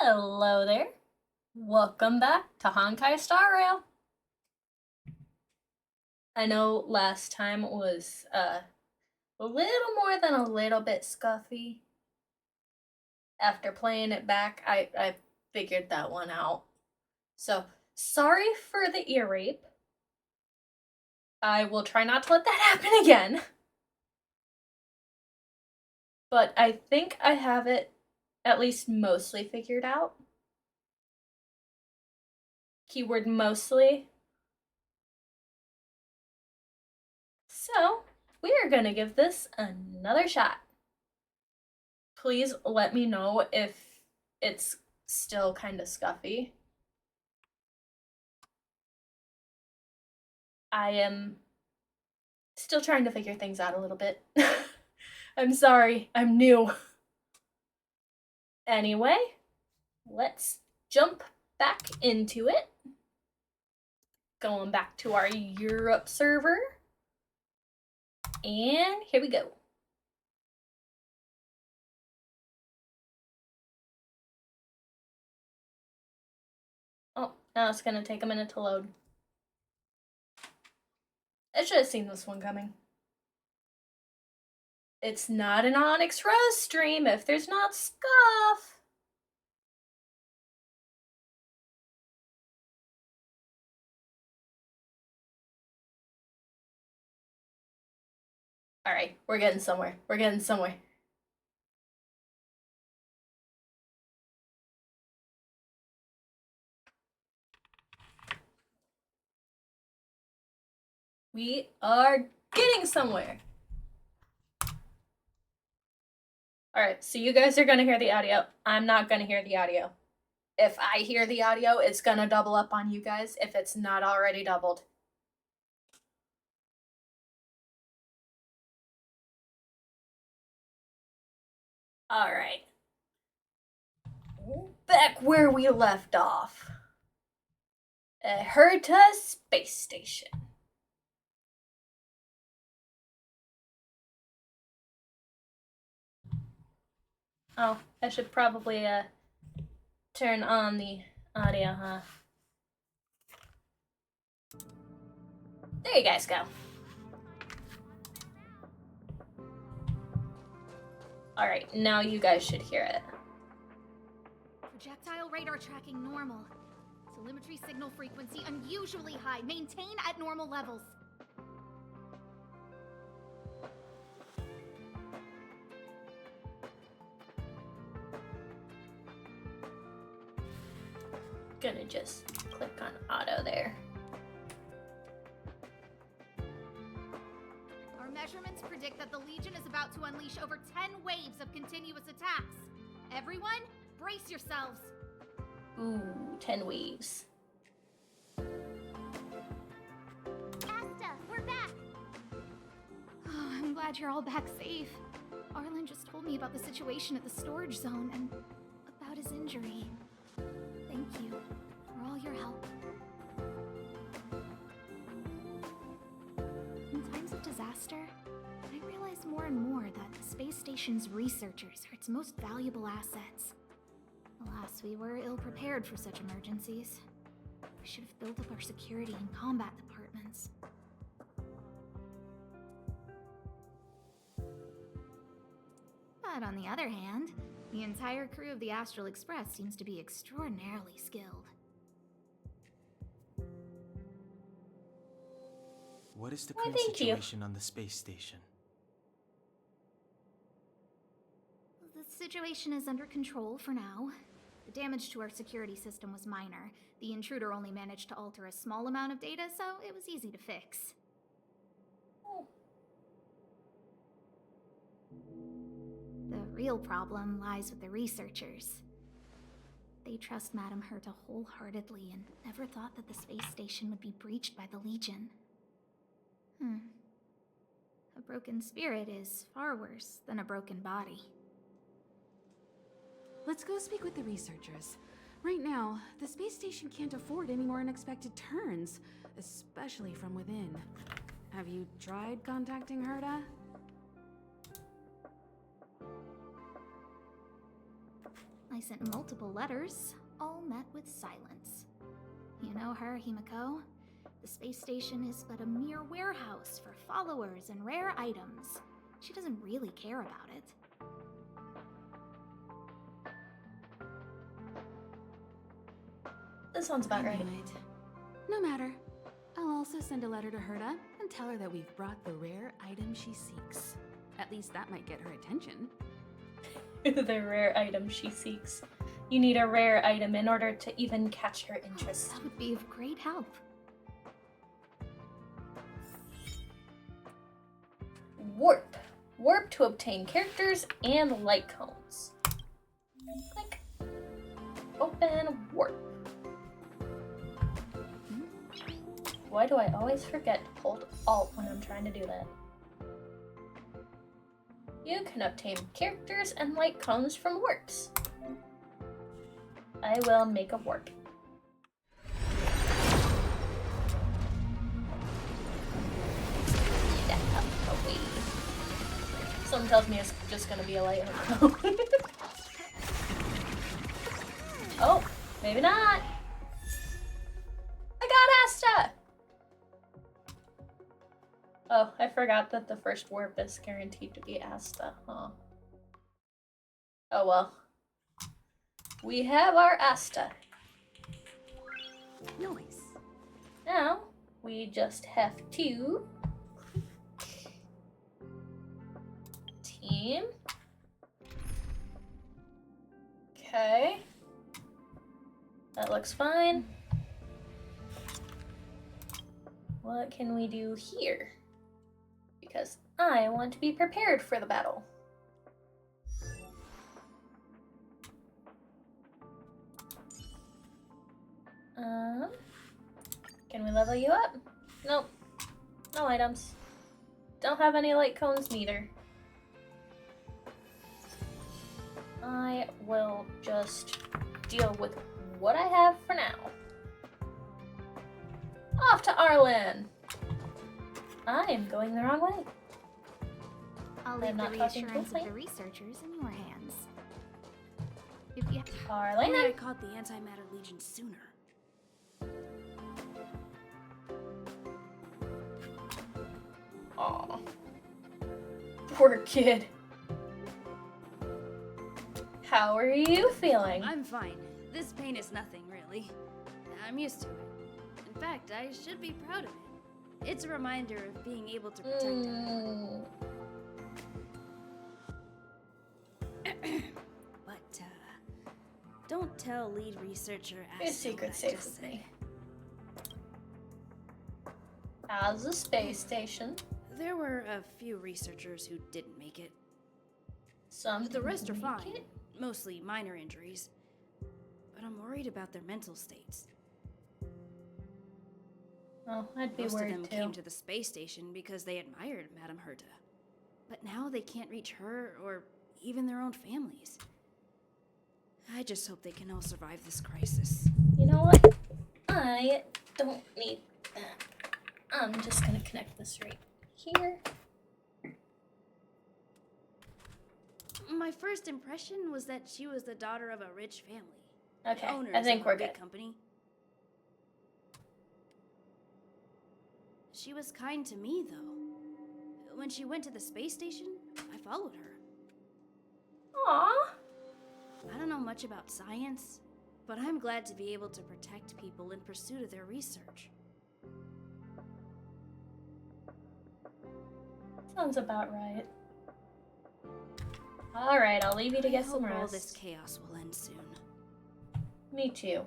Hello there. Welcome back to Honkai Star Rail. I know last time was a little more than a little bit scuffy. After playing it back, I figured that one out. So, sorry for the ear rape. I will try not to let that happen again. But I think I have it at least mostly figured out. Keyword mostly. So, we are gonna give this another shot. Please let me know if it's still kind of scuffy. I am still trying to figure things out a little bit. I'm sorry, I'm new. Anyway, let's jump back into it. Going back to our Europe server. And here we go. Oh, now it's gonna take a minute to load. I should have seen this one coming. It's not an Onyx Rose stream if there's not scuff. All right, we're getting somewhere. We're getting somewhere. We are getting somewhere. All right, so you guys are gonna hear the audio. I'm not gonna hear the audio. If I hear the audio, it's gonna double up on you guys if it's not already doubled. All right. Back where we left off. Herta Space Station. Oh, I should probably turn on the audio, huh? There you guys go. Alright, now you guys should hear it. Projectile radar tracking normal. Telemetry signal frequency unusually high. Maintain at normal levels. Gonna just click on auto there. Our measurements predict that the Legion is about to unleash over 10 waves of continuous attacks. Everyone, brace yourselves. Ooh, 10 waves. Asta, we're back! Oh, I'm glad you're all back safe. Arlen just told me about the situation at the storage zone and about his injury. Thank you for all your help. In times of disaster, I realize more and more that the space station's researchers are its most valuable assets. Alas, we were ill-prepared for such emergencies. We should have built up our security and combat departments. But on the other hand, the entire crew of the Astral Express seems to be extraordinarily skilled. What is the current situation on the space station? The situation is under control for now. The damage to our security system was minor. The intruder only managed to alter a small amount of data, so it was easy to fix. The real problem lies with the researchers. They trust Madame Herta wholeheartedly and never thought that the space station would be breached by the Legion. A broken spirit is far worse than a broken body. Let's go speak with the researchers. Right now, the space station can't afford any more unexpected turns, especially from within. Have you tried contacting Herta? I sent multiple letters, all met with silence. You know her, Himiko. The space station is but a mere warehouse for followers and rare items. She doesn't really care about it. That sounds about right. No matter. I'll also send a letter to Herta and tell her that we've brought the rare item she seeks. At least that might get her attention. The rare item she seeks. You need a rare item in order to even catch her interest. That would be of great help. Warp. Warp to obtain characters and light cones. Click. Open warp. Why do I always forget to hold Alt when I'm trying to do that? You can obtain characters and light cones from warps. I will make a warp. Get out of the way. Something tells me it's just gonna be a light cone. Oh, maybe not. I got Asta! Oh, I forgot that the first warp is guaranteed to be Asta, huh? Oh well. We have our Asta. Nice. Now, we just have to team. Okay. That looks fine. What can we do here? Because I want to be prepared for the battle. Can we level you up? Nope. No items. Don't have any light cones neither. I will just deal with what I have for now. Off to Arlen! I am going the wrong way. I'll leave the reassurance of the researchers in your hands. If you Arlen? Only I caught the Antimatter Legion sooner. Aw. Poor kid. How are you feeling? I'm fine. This pain is nothing, really. I'm used to it. In fact, I should be proud of it. It's a reminder of being able to protect everyone. But, don't tell lead researcher Your Asta secret's what I safe just with said. me. How's the space station? There were a few researchers who didn't make it. Some The rest are didn't fine. make it. Mostly minor injuries. But I'm worried about their mental states. Oh, I'd be Most of worried them too. came to the space station because they admired Madame Herta. But now they can't reach her or even their own families. I just hope they can all survive this crisis. You know what? I don't need that. I'm just gonna connect this right here. My first impression was that she was the daughter of a rich family. Okay, Owners I think of we're a big good. company. She was kind to me, though. When she went to the space station, I followed her. Aww. I don't know much about science, but I'm glad to be able to protect people in pursuit of their research. Sounds about right. Alright, I'll leave you to get some I hope all rest. this chaos will end soon. Me too.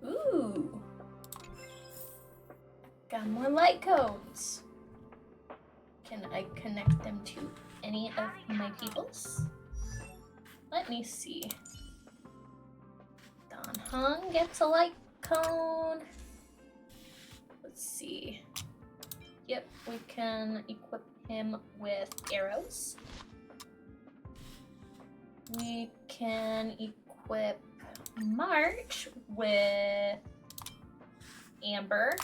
Ooh. Got more light codes. Can I connect them to any of my peoples? Let me see. Don Hung gets a light cone. Let's see. Yep, we can equip him with arrows. We can equip March with Amber.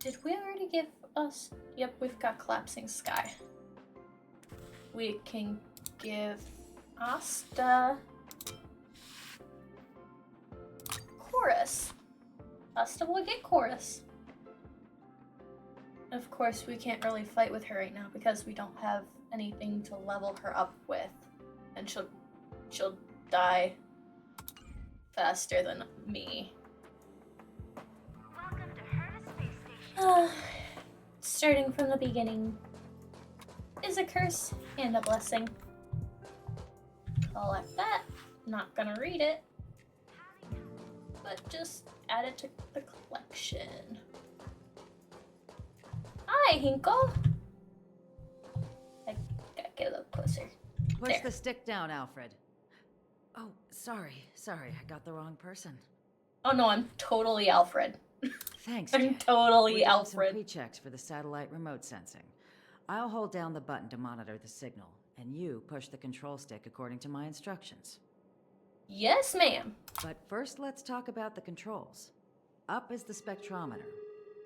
Did we already give us? Yep, we've got Collapsing Sky. We can give Asta Chorus. Asta will get Chorus. Of course, we can't really fight with her right now because we don't have anything to level her up with, and she'll die faster than me. Welcome to Herta Space Station. Starting from the beginning is a curse and a blessing. Collect that. Not gonna read it, but just add it to the collection. Hi, Hinkle. I gotta get a little closer. Push There. the stick down, Alfred. Oh, sorry. I got the wrong person. Oh no, I'm totally Alfred. Thanks, I'm kid. totally We're doing Alfred. some pre-checks for the satellite remote sensing. I'll hold down the button to monitor the signal, and you push the control stick according to my instructions. Yes, ma'am. But first, let's talk about the controls. Up is the spectrometer,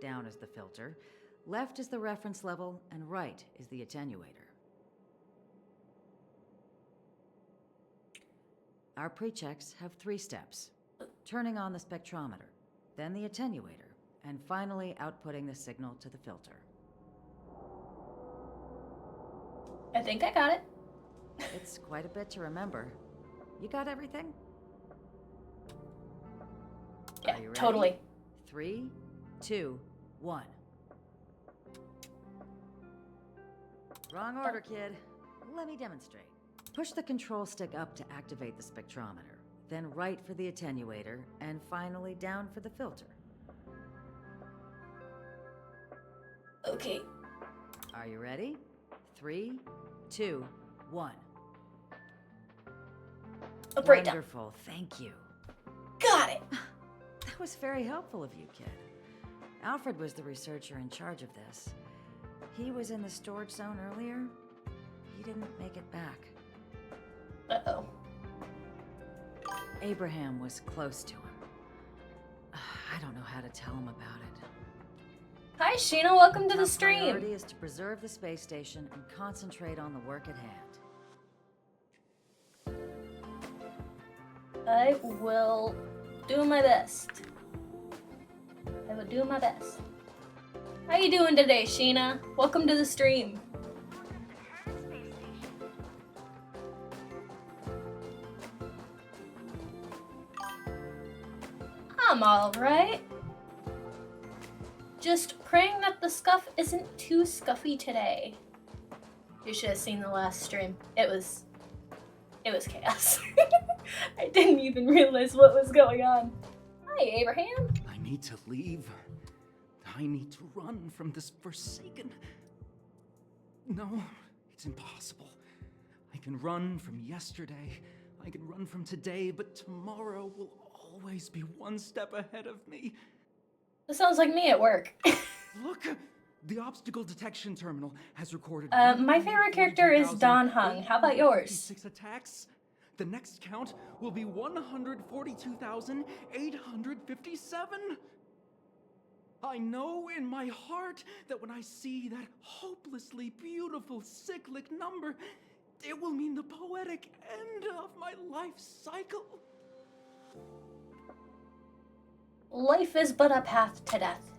down is the filter, left is the reference level, and right is the attenuator. Our pre-checks have 3 steps. Turning on the spectrometer, then the attenuator, and finally outputting the signal to the filter. I think I got it. It's quite a bit to remember. You got everything? Yeah, Are you ready? totally. 3, 2, 1. Wrong order, kid. Let me demonstrate. Push the control stick up to activate the spectrometer, then right for the attenuator, and finally down for the filter. Okay. Are you ready? 3, 2, 1. A breakdown. Wonderful, thank you. Got it. That was very helpful of you, kid. Alfred was the researcher in charge of this. He was in the storage zone earlier. He didn't make it back. Uh-oh. Abraham was close to him. I don't know how to tell him about it. Hi, Sheena. Welcome to the Top stream. priority is to preserve the space station and concentrate on the work at hand. I will do my best. I will do my best. How you doing today, Sheena? Welcome to the stream. I'm alright. Just praying that the scuff isn't too scuffy today. You should have seen the last stream. It was chaos. I didn't even realize what was going on. Hi, Abraham. I need to leave. I need to run from this forsaken... No, it's impossible. I can run from yesterday. I can run from today, but tomorrow will always be one step ahead of me. This sounds like me at work. Look! The obstacle detection terminal has recorded... My favorite character is Don Hung. How about yours? 6 attacks. The next count will be 142,857. I know in my heart that when I see that hopelessly beautiful cyclic number, it will mean the poetic end of my life cycle. Life is but a path to death.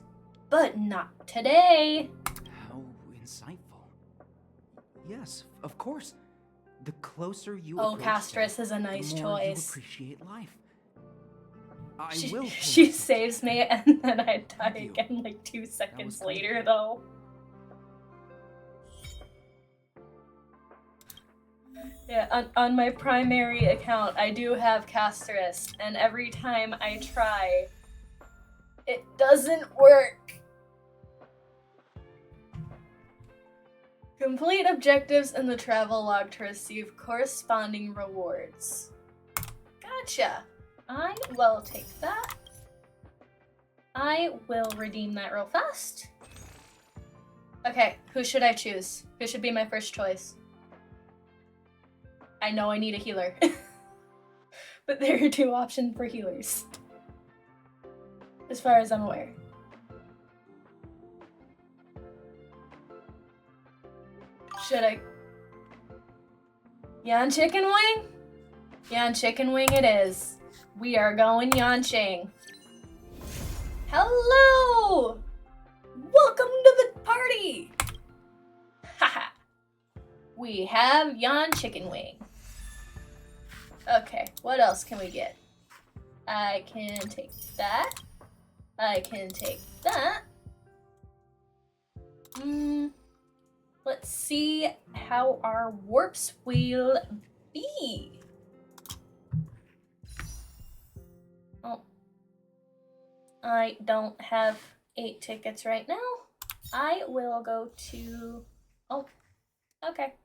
But not today. How insightful. Yes, of course. The closer you Oh, approach Castress death, is a nice the more choice. you appreciate life. I She will. saves me and then I die Thank you. again like 2 seconds kind of later you. though. Yeah, on my primary account I do have Castress, and every time I try, it doesn't work. Complete objectives in the travel log to receive corresponding rewards. Gotcha. I will take that. I will redeem that real fast. Okay, who should I choose? Who should be my first choice? I know I need a healer. But there are 2 options for healers. As far as I'm aware. Should I? Yan Chicken Wing? Yan Chicken Wing it is. We are going Yanqing. Hello! Welcome to the party! Haha. We have Yan Chicken Wing. Okay, what else can we get? I can take that. I can take that. Let's see how our warps will be. Oh. I don't have 8 tickets right now. I will go to... Oh, okay.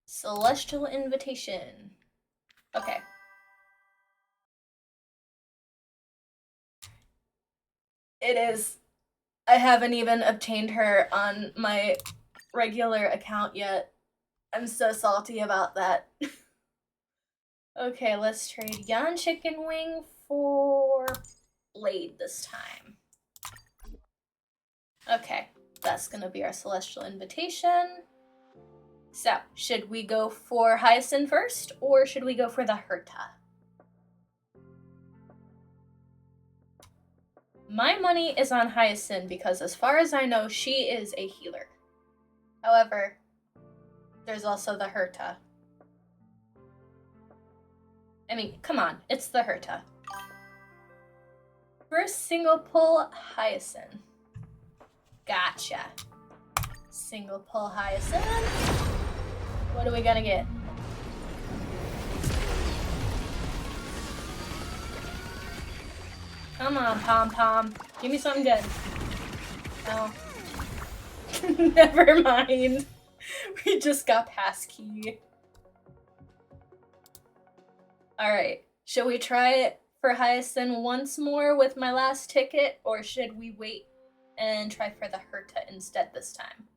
Celestial Invitation. Okay. It is. I haven't even obtained her on my regular account yet. I'm so salty about that. Okay, let's trade Yan Chicken Wing for Blade this time. Okay, that's gonna be our Celestial Invitation. So, should we go for Hyacine first, or should we go for the Herta? My money is on Hyacine because as far as I know, she is a healer. However, there's also the Herta. I mean, come on, it's the Herta. First single pull, Hyacine. Gotcha. Single pull, Hyacine. What are we gonna get? Come on, Pom Pom. Give me something good. Oh. Never mind. We just got passkey. Alright. Should we try it for Hyacine once more with my last ticket, or should we wait and try for the Herta instead this time?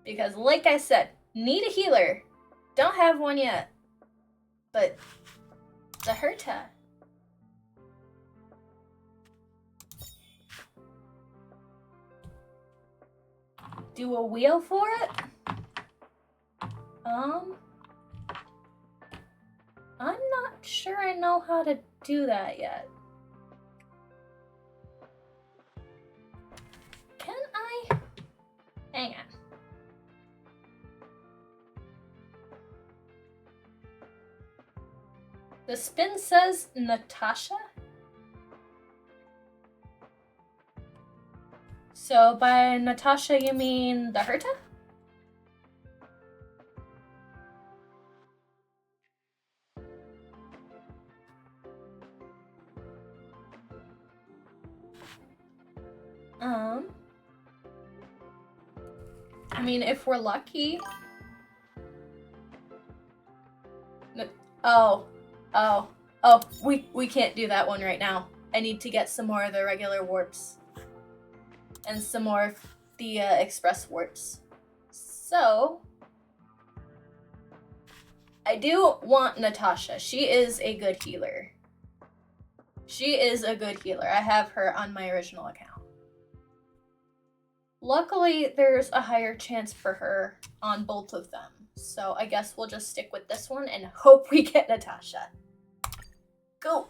Because like I said, need a healer. Don't have one yet. But the Herta. Do a wheel for it? I'm not sure I know how to do that yet. Can I? Hang on. The spin says Natasha? So by Natasha you mean the Herta? I mean, if we're lucky. We can't do that one right now. I need to get some more of the regular warps. And some more of the express warps. So, I do want Natasha. She is a good healer. She is a good healer. I have her on my original account. Luckily, there's a higher chance for her on both of them. So I guess we'll just stick with this one and hope we get Natasha. Go!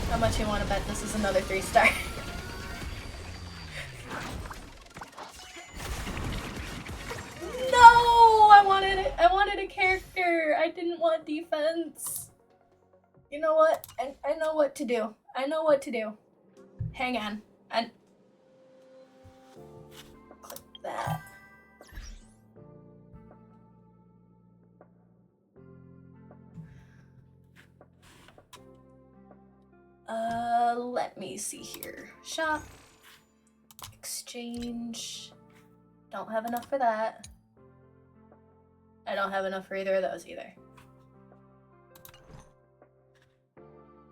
How much you want to bet this is another 3-star? No! I wanted a character. I didn't want defense. You know what? I know what to do. I know what to do. Hang on. Click that. Let me see here. Shop. Exchange. Don't have enough for that. I don't have enough for either of those either.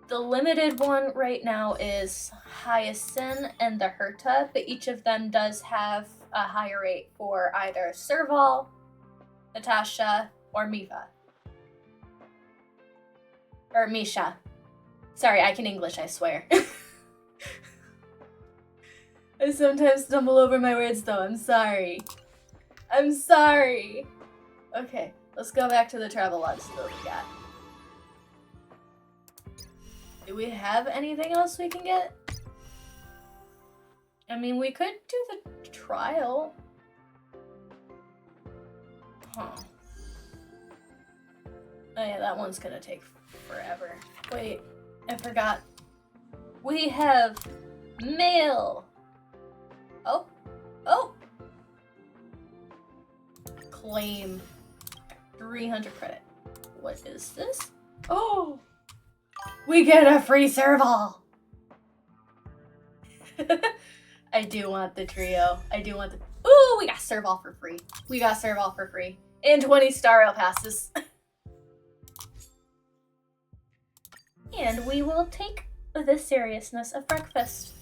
The limited one right now is Hyacine and the Herta, but each of them does have a higher rate for either Serval, Natasha, Or Mifa. Or Misha. Sorry, I can English, I swear. I sometimes stumble over my words though, I'm sorry. I'm sorry. Okay, let's go back to the travel logs that we got. Do we have anything else we can get? I mean, we could do the trial. Huh. Oh yeah, that one's gonna take forever. Wait, I forgot. We have mail. Oh, oh. Claim 300 credit. What is this? Oh, we get a free serval. I do want the trio. I do want the. Ooh, we got serval for free. We got serval for free. And 20 star rail passes. And we will take the seriousness of breakfast.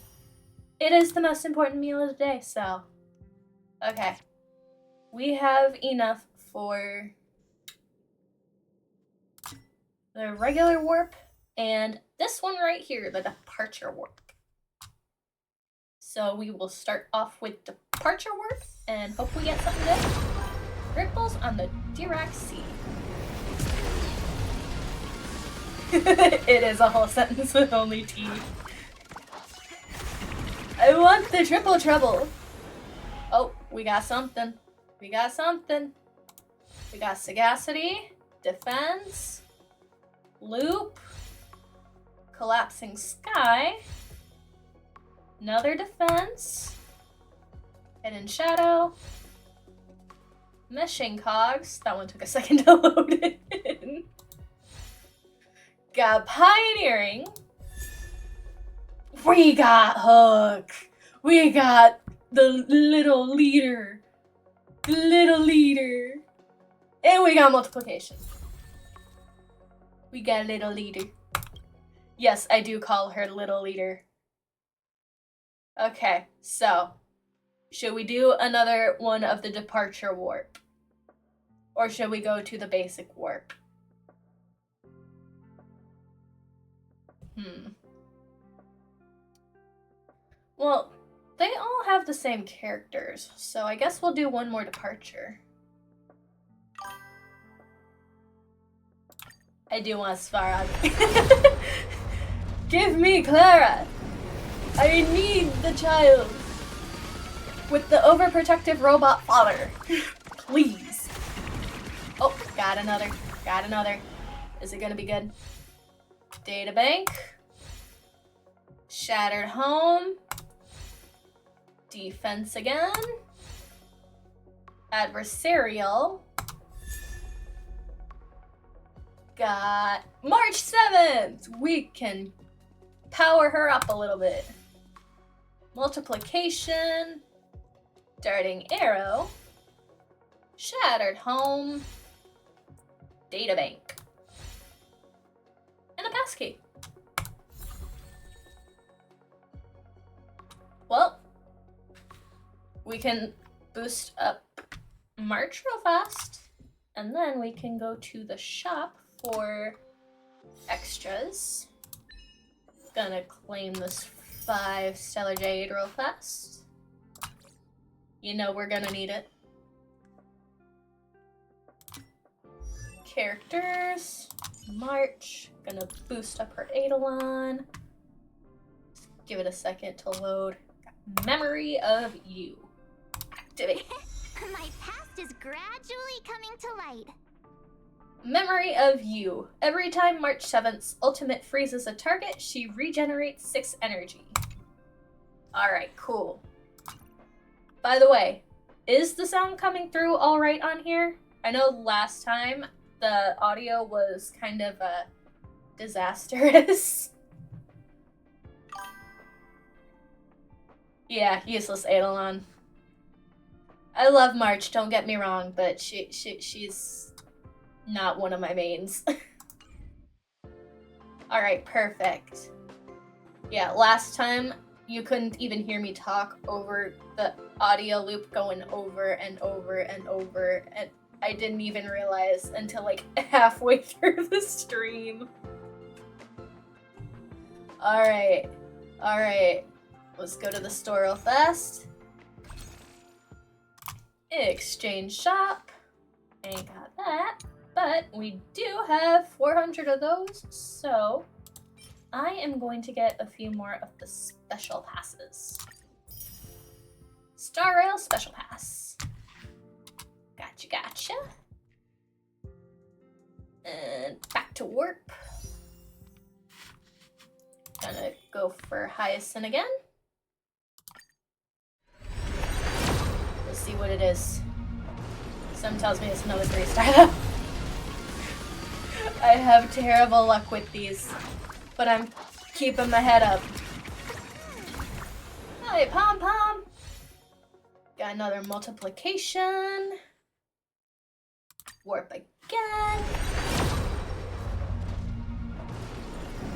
It is the most important meal of the day, so. Okay. We have enough for the regular warp and this one right here, the departure warp. So we will start off with departure warp and hope we get something good. Ripples on the Dirac Sea. It is a whole sentence with only T. I want the triple trouble. Oh, we got something. We got something. We got sagacity, defense, loop, collapsing sky, another defense, hidden shadow, meshing cogs. That one took a second to load in. Got pioneering. We got hook. We got the little leader. Little leader. And we got multiplication. We got little leader. Yes, I do call her little leader. Okay, so should we do another one of the departure warp? Or should we go to the basic warp? Well, they all have the same characters, so I guess we'll do one more departure. I do want Svarog. Give me Clara! I need the child! With the overprotective robot father. Please. Oh, got another. Got another. Is it gonna be good? Databank. Shattered home. Defense again. Adversarial. Got March 7th! We can power her up a little bit. Multiplication. Darting arrow. Shattered home. Databank. And a passkey. Well, we can boost up March real fast, and then we can go to the shop for extras. Gonna claim this 5 Stellar Jade real fast. You know we're gonna need it. Characters, March, gonna boost up her Eidolon. Give it a second to load. Memory of you. Activate. My past is gradually coming to light. Memory of you. Every time March 7th's ultimate freezes a target, she regenerates 6 energy. Alright, cool. By the way, is the sound coming through alright on here? I know last time the audio was kind of disastrous. Yeah, useless Eidolon. I love March, don't get me wrong, but she's not one of my mains. Alright, perfect. Yeah, last time you couldn't even hear me talk over the audio loop going over and over and over, and I didn't even realize until like halfway through the stream. Alright. Alright. Let's go to the store real fast. Exchange shop. Ain't got that. But we do have 400 of those, so I am going to get a few more of the special passes. Star Rail Special Pass. Gotcha, gotcha. And back to warp. Gonna go for Hyacine again. Let's see what it is. Some tells me it's another 3-star though. I have terrible luck with these, but I'm keeping my head up. Hi, Pom Pom. Got another multiplication. Warp again.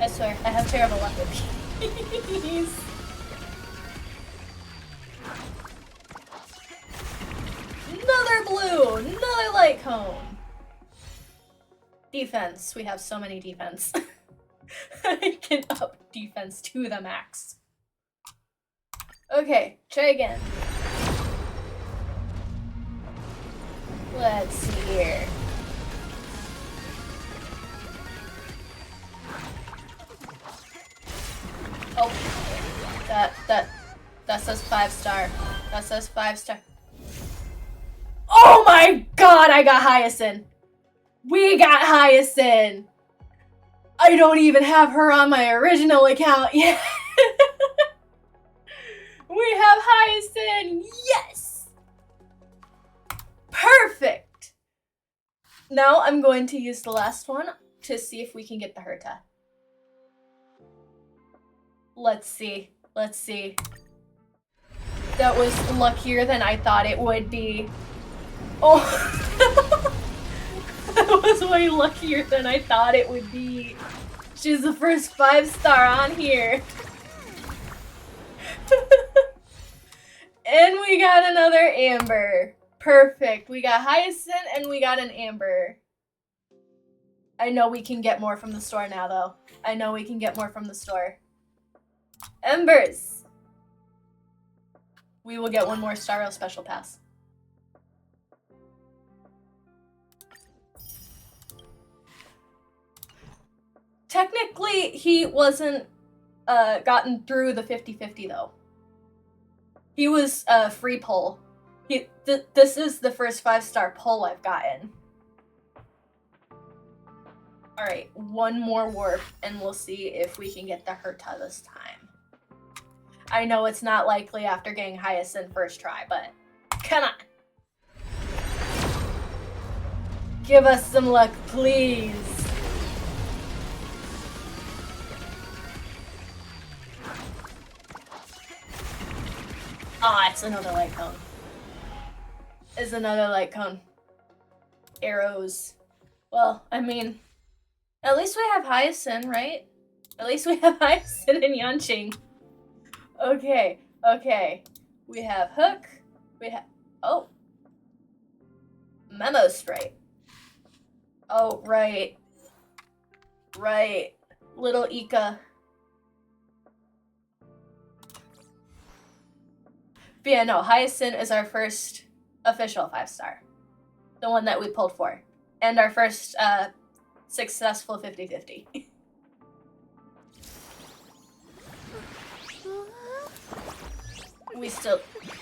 I swear, I have terrible luck with these. Another blue, another light cone. Defense, we have so many defense. I can up defense to the max. Okay, try again. Let's see here. Oh, that says 5-star. That says 5-star. Oh my god, I got Hyacine. We got Hyacine. I don't even have her on my original account yet. We have Hyacine. Yes. Perfect. Now I'm going to use the last one to see if we can get the Herta. Let's see. Let's see. That was luckier than I thought it would be. Oh. That was way luckier than I thought it would be. She's the first 5-star on here. And we got another Amber. Perfect. We got Hyacine and we got an Amber. I know we can get more from the store now, though. I know we can get more from the store. Embers. We will get one more Star Rail Special Pass. Technically, he wasn't gotten through the 50-50 though. He was free pull. This is the first 5-star pull I've gotten. Alright, one more warp and we'll see if we can get the Herta this time. I know it's not likely after getting Hyacine first try, but come on. Give us some luck, please. Ah, it's another light cone. It's another light cone. Arrows. Well, I mean, at least we have Hyacine, right? At least we have Hyacine and Yanqing. Okay, okay. We have Hook. We have... Oh. Memo Sprite. Oh, right. Right. Little Ika. But yeah, no, Hyacine is our first official 5-star. The one that we pulled for. And our first successful 50-50. We still...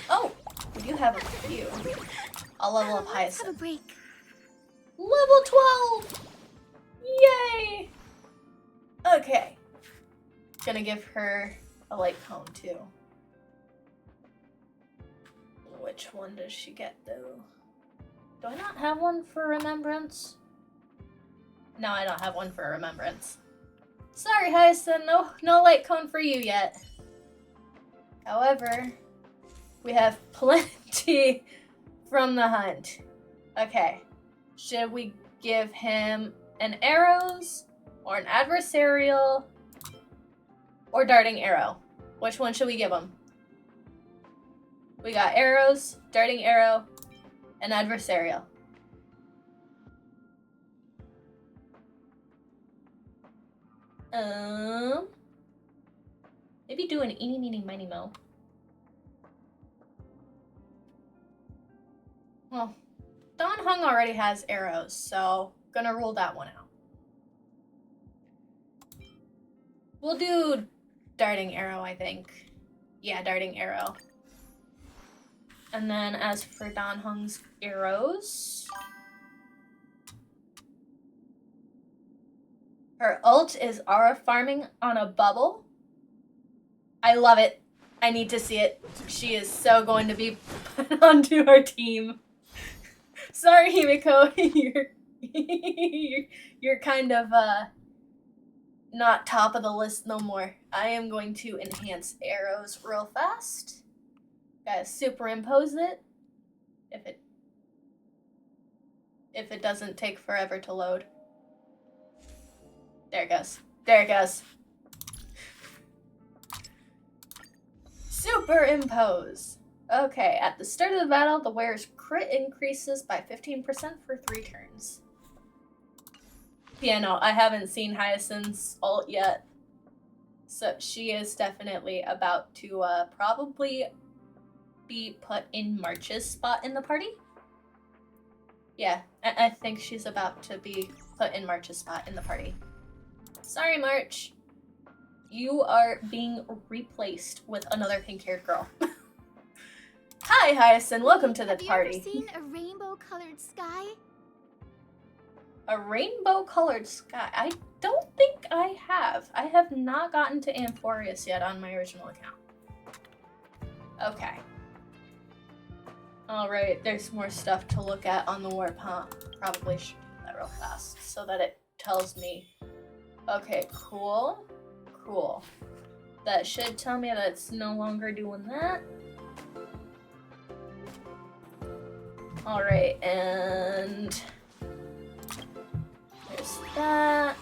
Oh! We do have a few. I'll level up Let's have a Hyacine. break. Level 12! Yay! Okay. Gonna give her a light cone, too. Which one does she get, though? Do I not have one for Remembrance? No, I don't have one for Remembrance. Sorry, Hyacine, no light cone for you yet. However, we have plenty from the hunt. Okay, should we give him an arrows, or an adversarial, or darting arrow? Which one should we give him? We got arrows, darting arrow, and adversarial. Maybe do an eeny, meeny, miny, mo. Well, Don Hung already has arrows, so gonna rule that one out. We'll do darting arrow, I think. Yeah, darting arrow. And then as for Don Hung's arrows, her ult is aura farming on a bubble. I love it. I need to see it. She is so going to be put onto our team. Sorry, Himiko, you're kind of not top of the list no more. I am going to enhance arrows real fast. Gotta superimpose it. If it doesn't take forever to load. There it goes. There it goes. Superimpose. Okay, at the start of the battle, the wearer's crit increases by 15% for 3 turns. Yeah, no, I haven't seen Hyacine's ult yet. So she is definitely about to probably be put in March's spot in the party. Yeah, I think she's about to be put in March's spot in the party. Sorry, March. You are being replaced with another pink-haired girl. Hi, Hyacine. Welcome to the party. Have you ever seen a rainbow-colored sky? A rainbow-colored sky? I don't think I have. I have not gotten to Amphorius yet on my original account. Okay. Alright, there's more stuff to look at on the warp, huh? Probably should do that real fast so that it tells me. Okay, cool. Cool. That should tell me that it's no longer doing that. Alright, and there's that.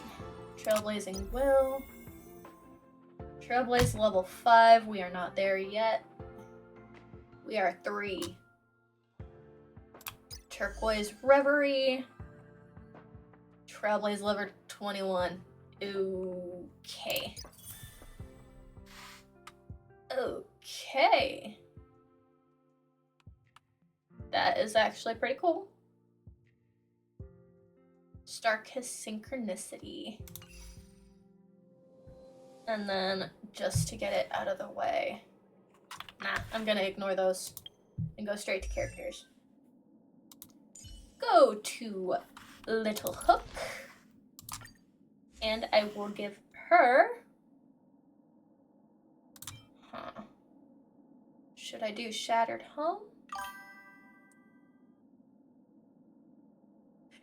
Trailblazing Will. Trailblaze level 5. We are not there yet. We are 3. Turquoise Reverie. Trailblaze level 21. Okay. Okay. That is actually pretty cool. Starkiss Synchronicity. And then, just to get it out of the way. Nah, I'm gonna ignore those and go straight to characters. Go to Little Hook. And I will give her... Huh. Should I do Shattered Home?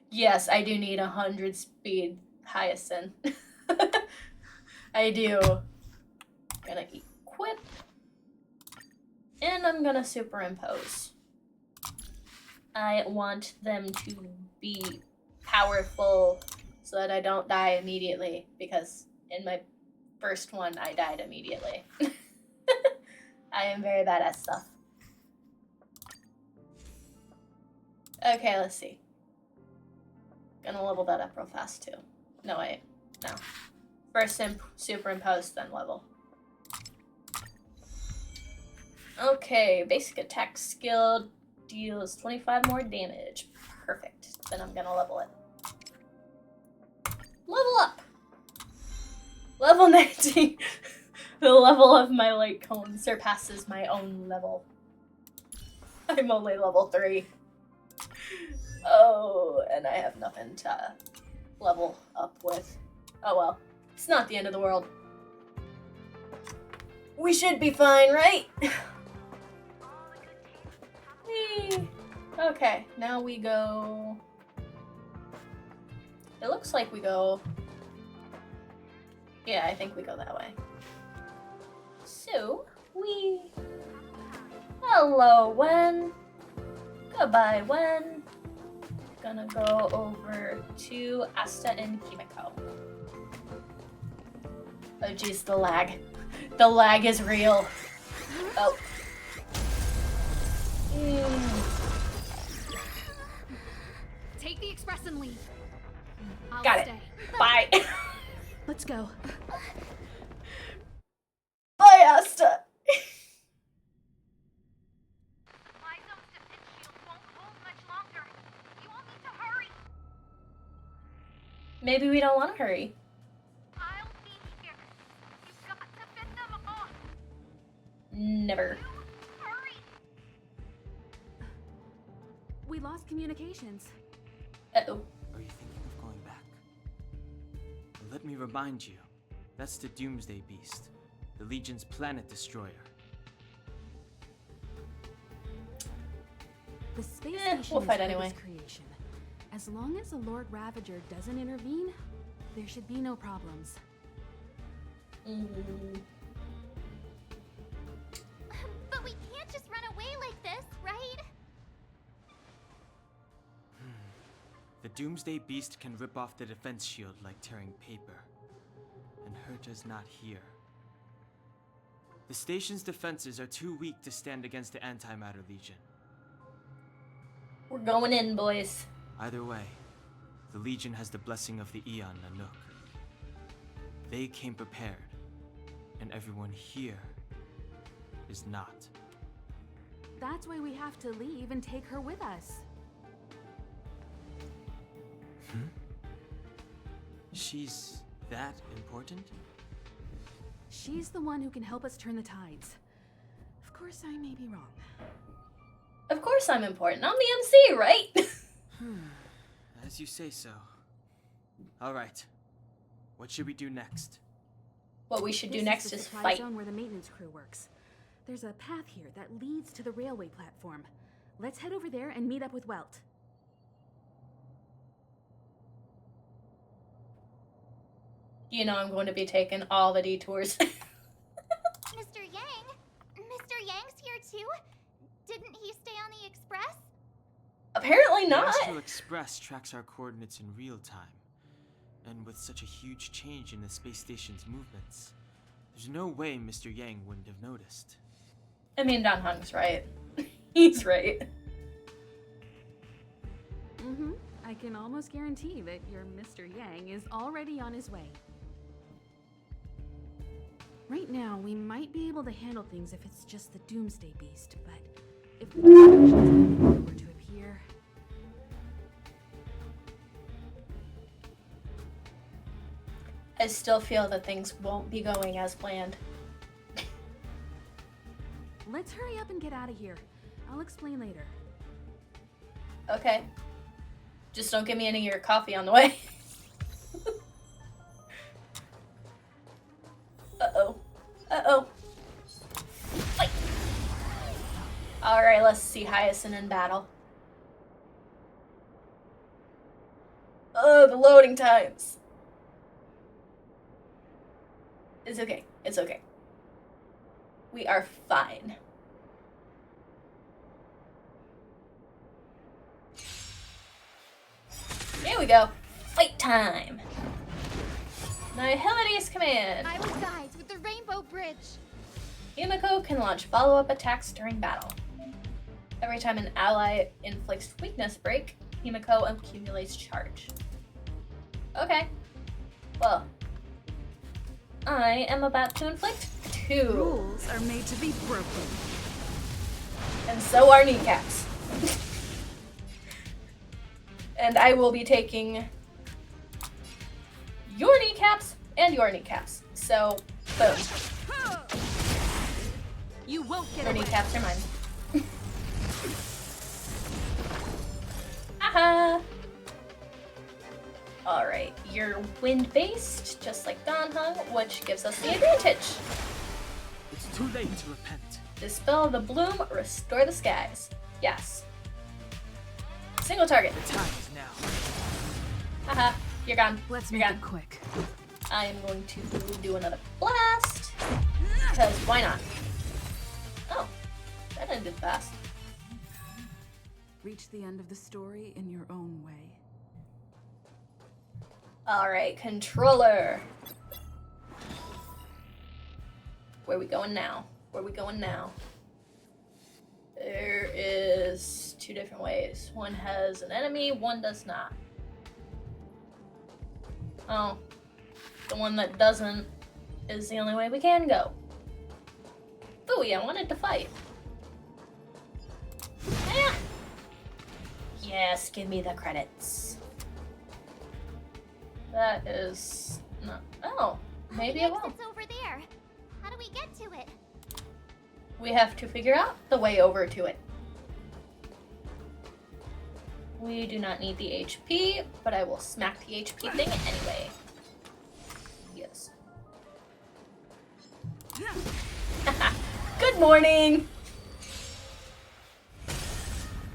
Yes, I do need 100 speed Hyacine. I do. Gonna equip. And I'm gonna superimpose. I want them to be powerful so that I don't die immediately, because in my first one I died immediately. I am very bad at stuff. Okay, let's see. Gonna level that up real fast too. No, wait. No. First superimpose, then level. Okay, basic attack skill deals 25 more damage. Perfect. Then I'm gonna level it. Level up! Level 19. The level of my light cone surpasses my own level. I'm only level 3. Oh, and I have nothing to level up with. Oh well. It's not the end of the world. We should be fine, right? Whee. Okay, now we go... It looks like we go... Yeah, I think we go that way. So, we... Hello, Wen. Goodbye, Wen. Gonna go over to Asta and Kimiko. Oh geez, the lag. The lag is real. Oh. Take the express and leave. I'll Got it. stay. Bye. Let's go. Bye, Asta. My zone's defense shield won't hold much longer. You all need to hurry. Maybe we don't want to hurry. I'll be here. You've got to fit them off. Never. Hurry. We lost communications. Uh-oh. Are you thinking of going back? Well, let me remind you, that's the Doomsday Beast, the Legion's planet destroyer. The space station we'll fight is anyway. Herta's creation. As long as the Lord Ravager doesn't intervene, there should be no problems. But we can't just run away like this, right? The Doomsday Beast can rip off the defense shield like tearing paper. And Herta's not here. The station's defenses are too weak to stand against the Antimatter Legion. We're going in, boys. Either way, the Legion has the blessing of the Aeon Nanook. They came prepared, and everyone here is not. That's why we have to leave and take her with us. She's that important? She's the one who can help us turn the tides. Of course, I may be wrong. Of course I'm important. I'm the MC, right? As you say so. Alright. What should we do next? What we should do This next is the is supply fight. zone where the maintenance crew works. There's a path here that leads to the railway platform. Let's head over there and meet up with Welt. You know I'm going to be taking all the detours. Mr. Yang? Mr. Yang's here too? Didn't he stay on the express? Apparently The not. Astral Express tracks our coordinates in real time. And with such a huge change in the space station's movements, there's no way Mr. Yang wouldn't have noticed. I mean, Don Hung's right. He's right. I can almost guarantee that your Mr. Yang is already on his way. Right now, we might be able to handle things if it's just the Doomsday Beast, but if the destruction were to appear... I still feel that things won't be going as planned. Let's hurry up and get out of here. I'll explain later. Okay. Just don't give me any of your coffee on the way. Uh-oh. Uh-oh. Fight! Alright, let's see Hyacine in battle. Oh, the loading times. It's okay. It's okay. We are fine. Here we go. Fight time. Nihility's command. I will guide with the Rainbow Bridge. Himiko can launch follow-up attacks during battle. Every time an ally inflicts weakness break, Himiko accumulates charge. Okay. Well, I am about to inflict 2. Rules are made to be broken. And so are kneecaps. And I will be taking your kneecaps and your kneecaps. So, boom. You won't get Your away. kneecaps are mine. Aha! Alright, you're wind-based, just like Don Hung, which gives us the advantage. It's too late to repent. Dispel the bloom, restore the skies. Yes. Single target. The time is now. Haha, you're gone. Let's You're make gone. it quick. I am going to do another blast. Because why not? Oh, that ended fast. Reach the end of the story in your own way. Alright, controller. Where we going now? Where we going now? There is 2 different ways. One has an enemy, one does not. Oh. The one that doesn't is the only way we can go. Ooh, yeah, I wanted to fight. Yeah. Yes, give me the credits. That is not. Oh, maybe it The will. exit's over there. How do we get to it? We have to figure out the way over to it. We do not need the HP, but I will smack the HP thing anyway. Yes. Good morning!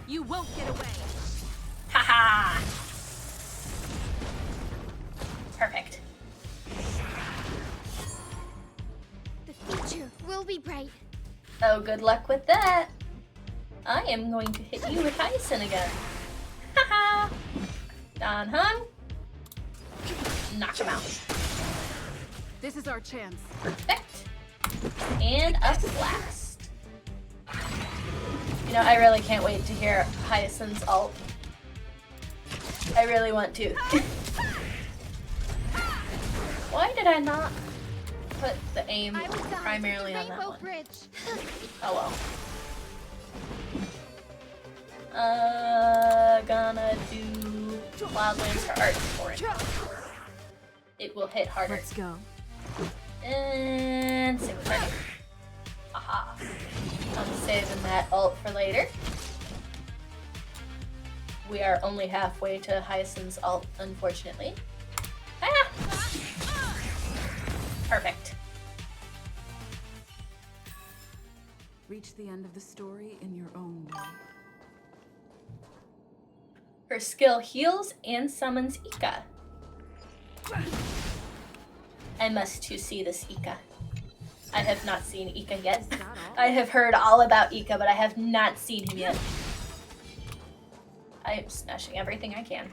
You won't get away. Haha! Perfect. The future will be bright. Oh, good luck with that. I am going to hit you with Hyacine again. Haha! Don Hun. Knock him out. This is our chance. Perfect. And a blast. You know, I really can't wait to hear Hyacine's ult. I really want to. Why did I not put the aim I was guided primarily to on that Rainbow one? Bridge. Oh well. Gonna do Cloudlands for art for it. It will hit harder. Let's go. And single target. Aha. I'm saving that ult for later. We are only halfway to Hyacine's ult, unfortunately. Ah! Perfect. Reach the end of the story in your own way. Her skill heals and summons Ika. I must to see this Ika. I have not seen Ika yet. I have heard all about Ika, but I have not seen him yet. I am smashing everything I can.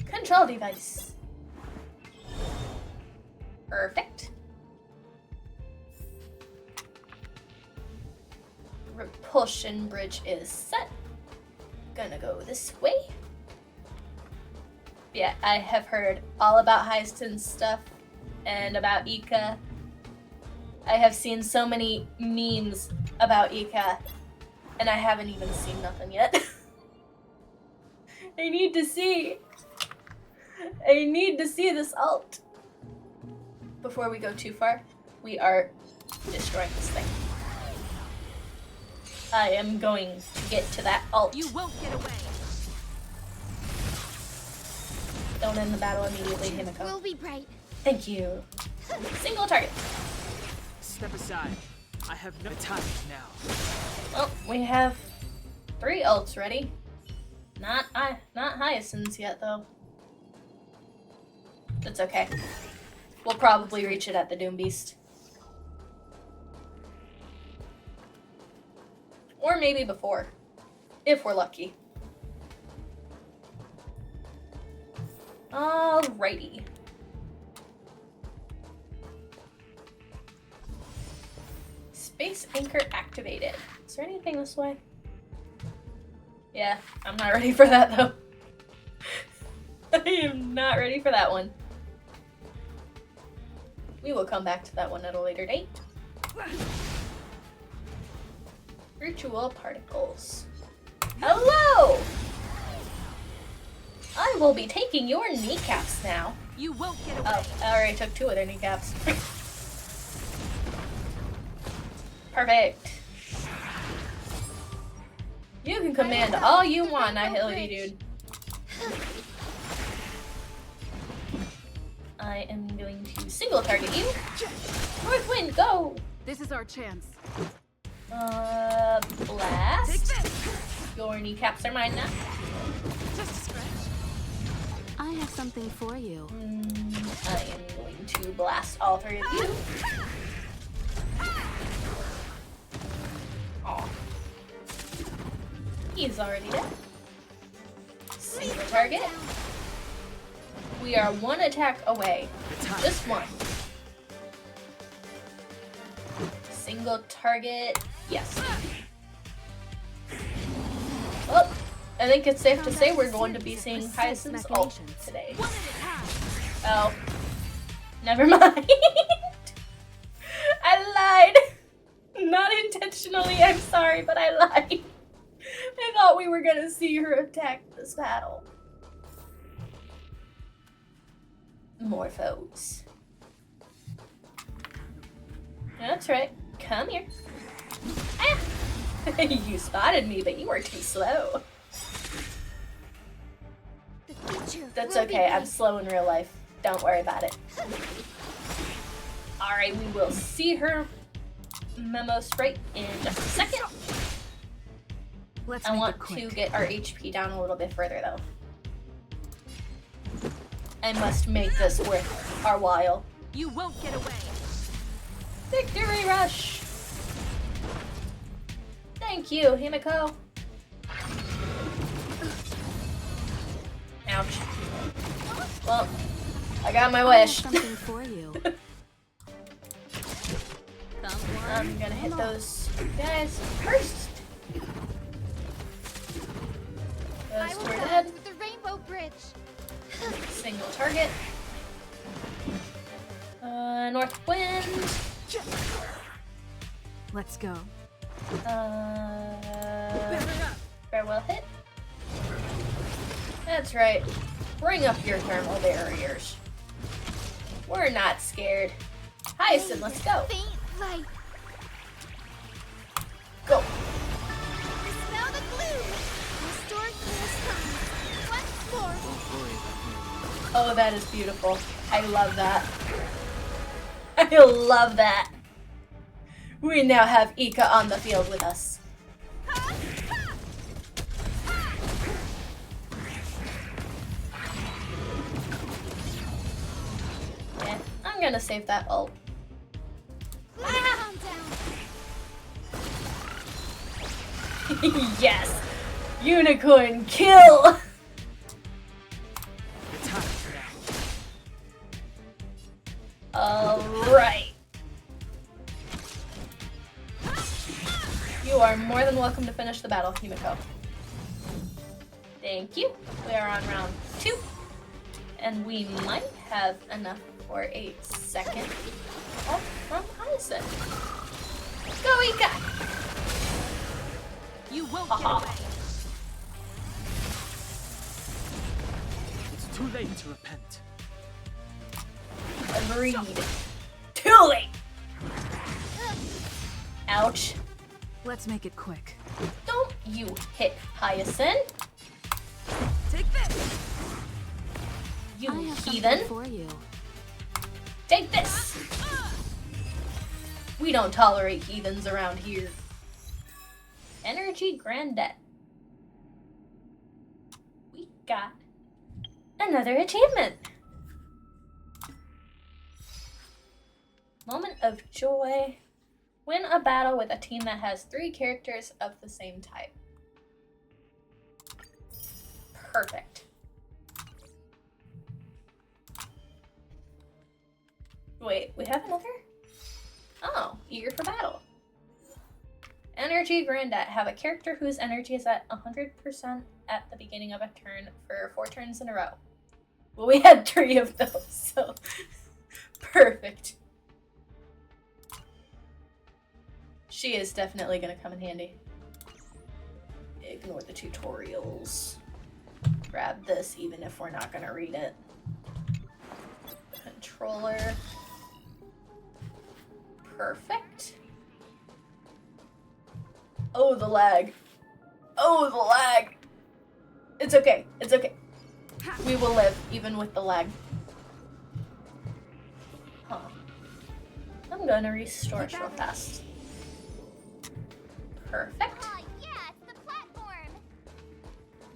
Control device. Perfect. Repulsion bridge is set. Gonna go this way. Yeah, I have heard all about Hyacine's stuff and about Ika. I have seen so many memes about Ika, and I haven't even seen nothing yet. I need to see. I need to see this ult. Before we go too far, we are destroying this thing. I am going to get to that ult. You won't get away. Don't end the battle immediately, Himiko. Will be bright. Thank you. Single target. Step aside. I have no time now. Well, we have 3 ults ready. Not Hyacine's yet, though. That's okay. We'll probably reach it at the Doom Beast. Or maybe before. If we're lucky. Alrighty. Space anchor activated. Is there anything this way? Yeah, I'm not ready for that though. I am not ready for that one. We will come back to that one at a later date. Virtual particles. Hello! I will be taking your kneecaps now. You won't get away. Oh, I already took 2 of their kneecaps. Perfect. You can command all you want, I heal you, dude. I am going to single target you. North wind, go! This is our chance. Blast. Your kneecaps are mine now. Just a scratch. I have something for you. I am going to blast all 3 of you. Aw. He's already dead. Single target. We are 1 attack away. Just 1. Single target. Yes. Well, I think it's safe to say we're going to be seeing Hyacine's ult today. Oh. Never mind. I lied. Not intentionally, I'm sorry, but I lied. I thought we were gonna see her attack this battle. More foes. That's right. Come here. Ah! You spotted me, but you were too slow. The future That's will be okay. I'm big. slow in real life. Don't worry about it. Alright, we will see her memo sprite in just a second. Let's I make want it quick. to get our HP down a little bit further, though. I must make this worth our while. You won't get away. Victory rush! Thank you, Himiko. Ouch. Well, I got my I have wish. something for you. I'm gonna hit those guys first. I Those will two are rise dead. with the Rainbow Bridge. Single target. North wind. Let's go. Farewell hit. That's right. Bring up your thermal barriers. We're not scared. Hyacine, let's go. Faint light. Go. Dispel the gloom. Restore clear skies. Once more. Don't worry about me. Oh, that is beautiful. I love that. I love that. We now have Ika on the field with us. Yeah, I'm gonna save that ult. Calm down. Yes! Unicorn kill! The time's now. Alright. You are more than welcome to finish the battle, Himiko. Thank you. We are on round 2. And we might have enough for a second ult from Hyacine. Go, Ika! You won't Haha. get away. It's too late to repent. Agreed. Too late! Ouch. Let's make it quick. Don't you hit Hyacine, Take this. you I have heathen. something for you. Take this! We don't tolerate heathens around here. Energy Granddad. We got another achievement. Moment of joy. Win a battle with a team that has 3 characters of the same type. Perfect. Wait, we have another? Oh, eager for battle. Energy Granddad. Have a character whose energy is at 100% at the beginning of a turn for 4 turns in a row. Well, we had 3 of those, so perfect. She is definitely gonna come in handy. Ignore the tutorials. Grab this even if we're not gonna read it. Controller. Perfect. Oh, the lag. Oh, the lag. It's okay. It's okay. We will live even with the lag. Huh. I'm gonna restore real fast. Perfect. Ah, yeah, it's the platform.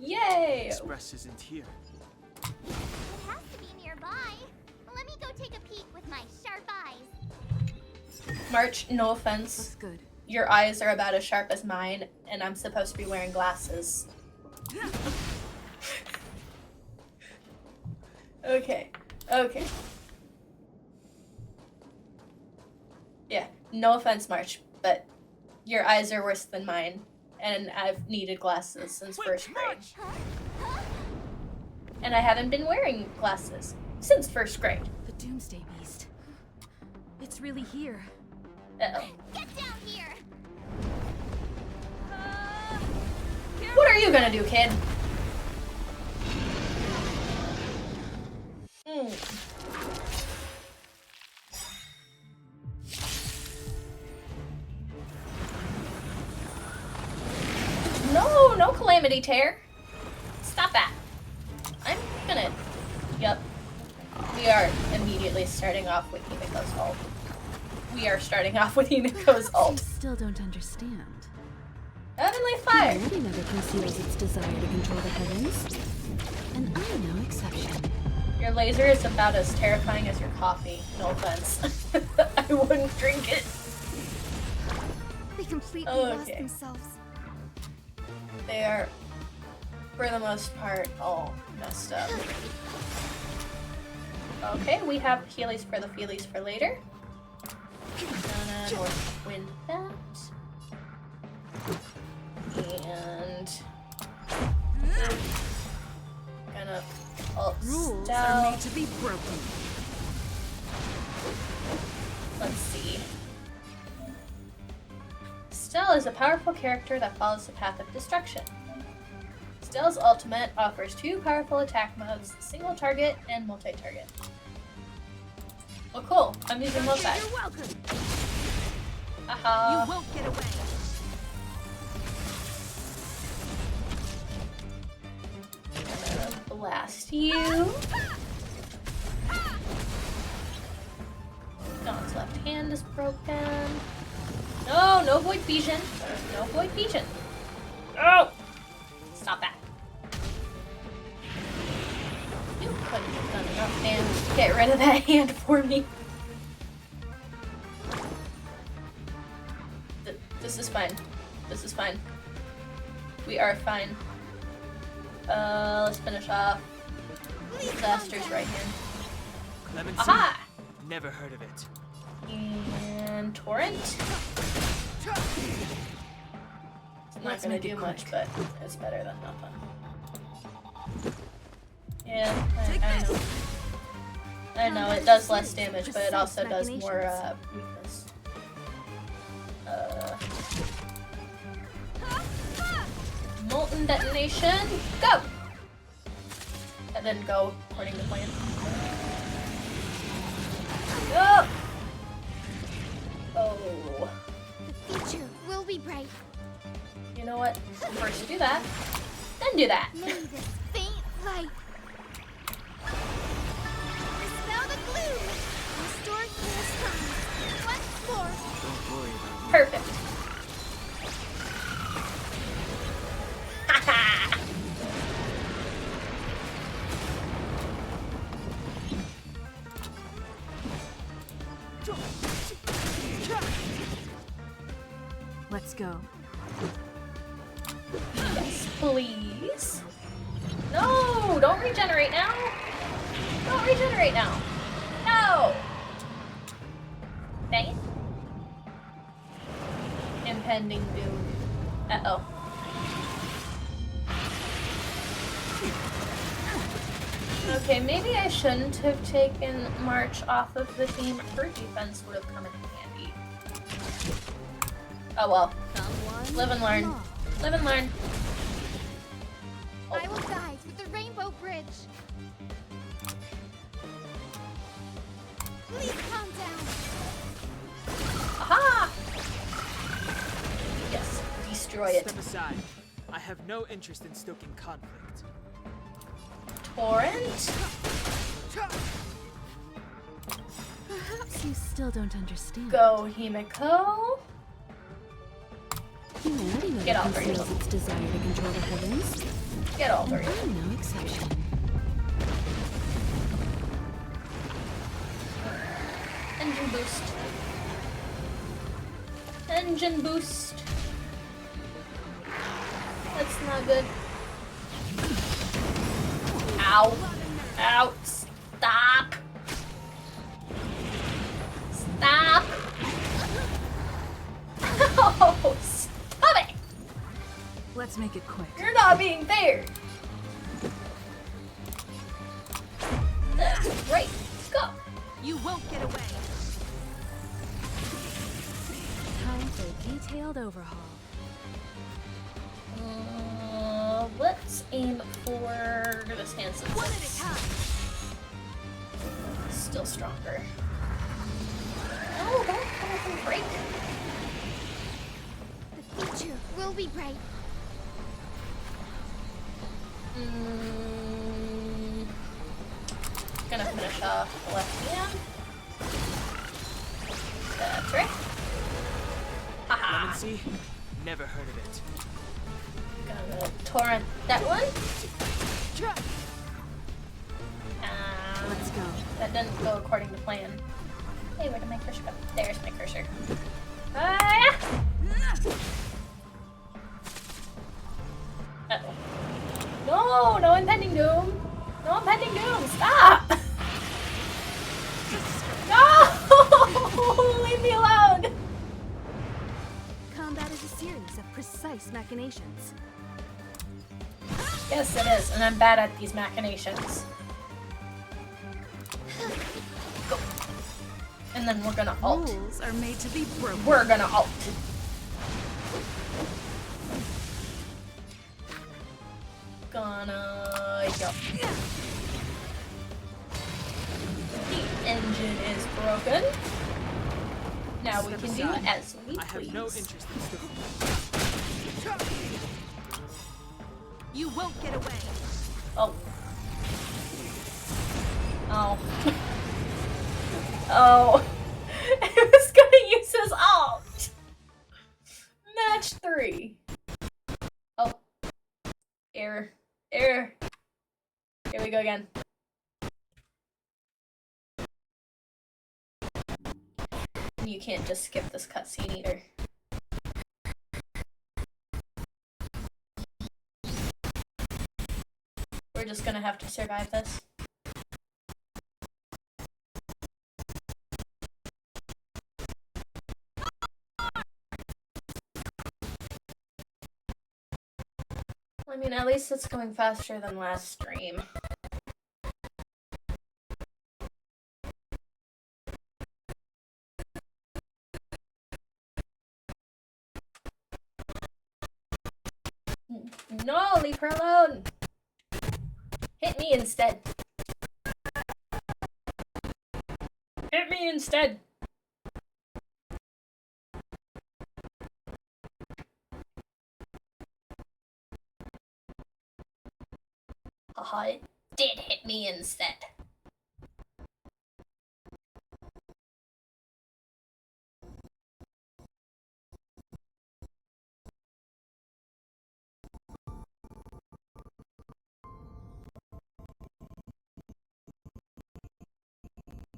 Yay! Express isn't here. It has to be nearby. Let me go take a peek with my sharp eyes. March, no offense. Looks good. Your eyes are about as sharp as mine, and I'm supposed to be wearing glasses. Okay. Okay. Yeah, no offense, March, but your eyes are worse than mine, and I've needed glasses since first grade. And I haven't been wearing glasses. since first grade. The Doomsday Beast. It's really here. Uh-oh. Get down here! What are you gonna do, kid? No, no calamity tear. Stop that. I'm gonna... Yep. We are immediately starting off with Himiko's ult. We are starting off with Himiko's You ult. still don't understand. Heavenly Fire! Humanity never conceals its desire to control the heavens. And I'm no exception. Your laser is about as terrifying as your coffee. No offense. I wouldn't drink it. They completely lost Okay. themselves. They are, for the most part, all messed up. Okay, we have Heelys for the feelies for later. Gonna North Wind that. And gonna ult Rules are made stealth. to be broken. Let's see. Stell is a powerful character that follows the path of destruction. Stell's ultimate offers 2 powerful attack modes, single target and multi-target. Oh cool, I'm using multi. You're welcome. Haha. You won't get away. I'm gonna blast you. Dawn's left hand is broken. No, no void vision. No void vision. Oh! Stop that. You couldn't have done enough damage to get rid of that hand for me. This is fine. This is fine. We are fine. Let's finish off Disaster's right hand. Clemency? Aha! Never heard of it. And Torrent. It's not Let's gonna make it do much, quick. but it's better than nothing. Yeah, I know it does less damage, but it also does more weakness. Molten detonation, go! That didn't go according to plan. Go! Oh. The future will be bright. You know what? First do that, then do that. May this faint light dispel the gloom. Restore clear skies once more. Don't worry about me. Perfect. Haha! Let's go. Yes, please. No, don't regenerate now. Don't regenerate now. No. Dang it. Impending doom. Uh-oh. Okay, maybe I shouldn't have taken March off of the team. Her defense would have come in handy. Oh well. Someone Live and learn. lost. Live and learn. I will guide with the Rainbow Bridge. Please calm down. Aha! Yes, destroy it. Step aside. I have no interest in stoking conflict. Torrent? Perhaps you still don't understand. Go, Himiko. Humanity never Get off her, conceals you. its desire to control the heavens. Get all And three. I'm no exception. Engine boost. Engine boost. That's not good. Ow. Ow. Stop. Stop. Oh, stop it. Let's make it quick. You're not being fair. detailed overhaul. Let's aim for this hand since One at a it's time. still stronger. Oh, don't come up and break. The future will be bright. Gonna finish off the left hand. That's right. Haha. Lemon Sea? Never heard of it. Gonna torrent that one. Let's go. That didn't go according to plan. Hey, where did my cursor go? There's my cursor. Ah! Uh-oh. No, no impending doom. No impending doom. Stop! No! Leave me alone. Combat is a series of precise machinations. Yes, it is, and I'm bad at these machinations. Go. And then we're gonna ult. Rules are made to be broken. We're gonna ult. Gonna go. The engine is broken. Now we Step can do aside. as we I have no please. interest in still. You won't get away. Oh. Oh. Oh. I was gonna use his ult. Match 3. Oh. Error. Error. Here we go again. You can't just skip this cutscene either. We're just gonna have to survive this. I mean, at least it's going faster than last stream. No, leave her alone. Hit me instead. Hit me instead. Haha, it did hit me instead.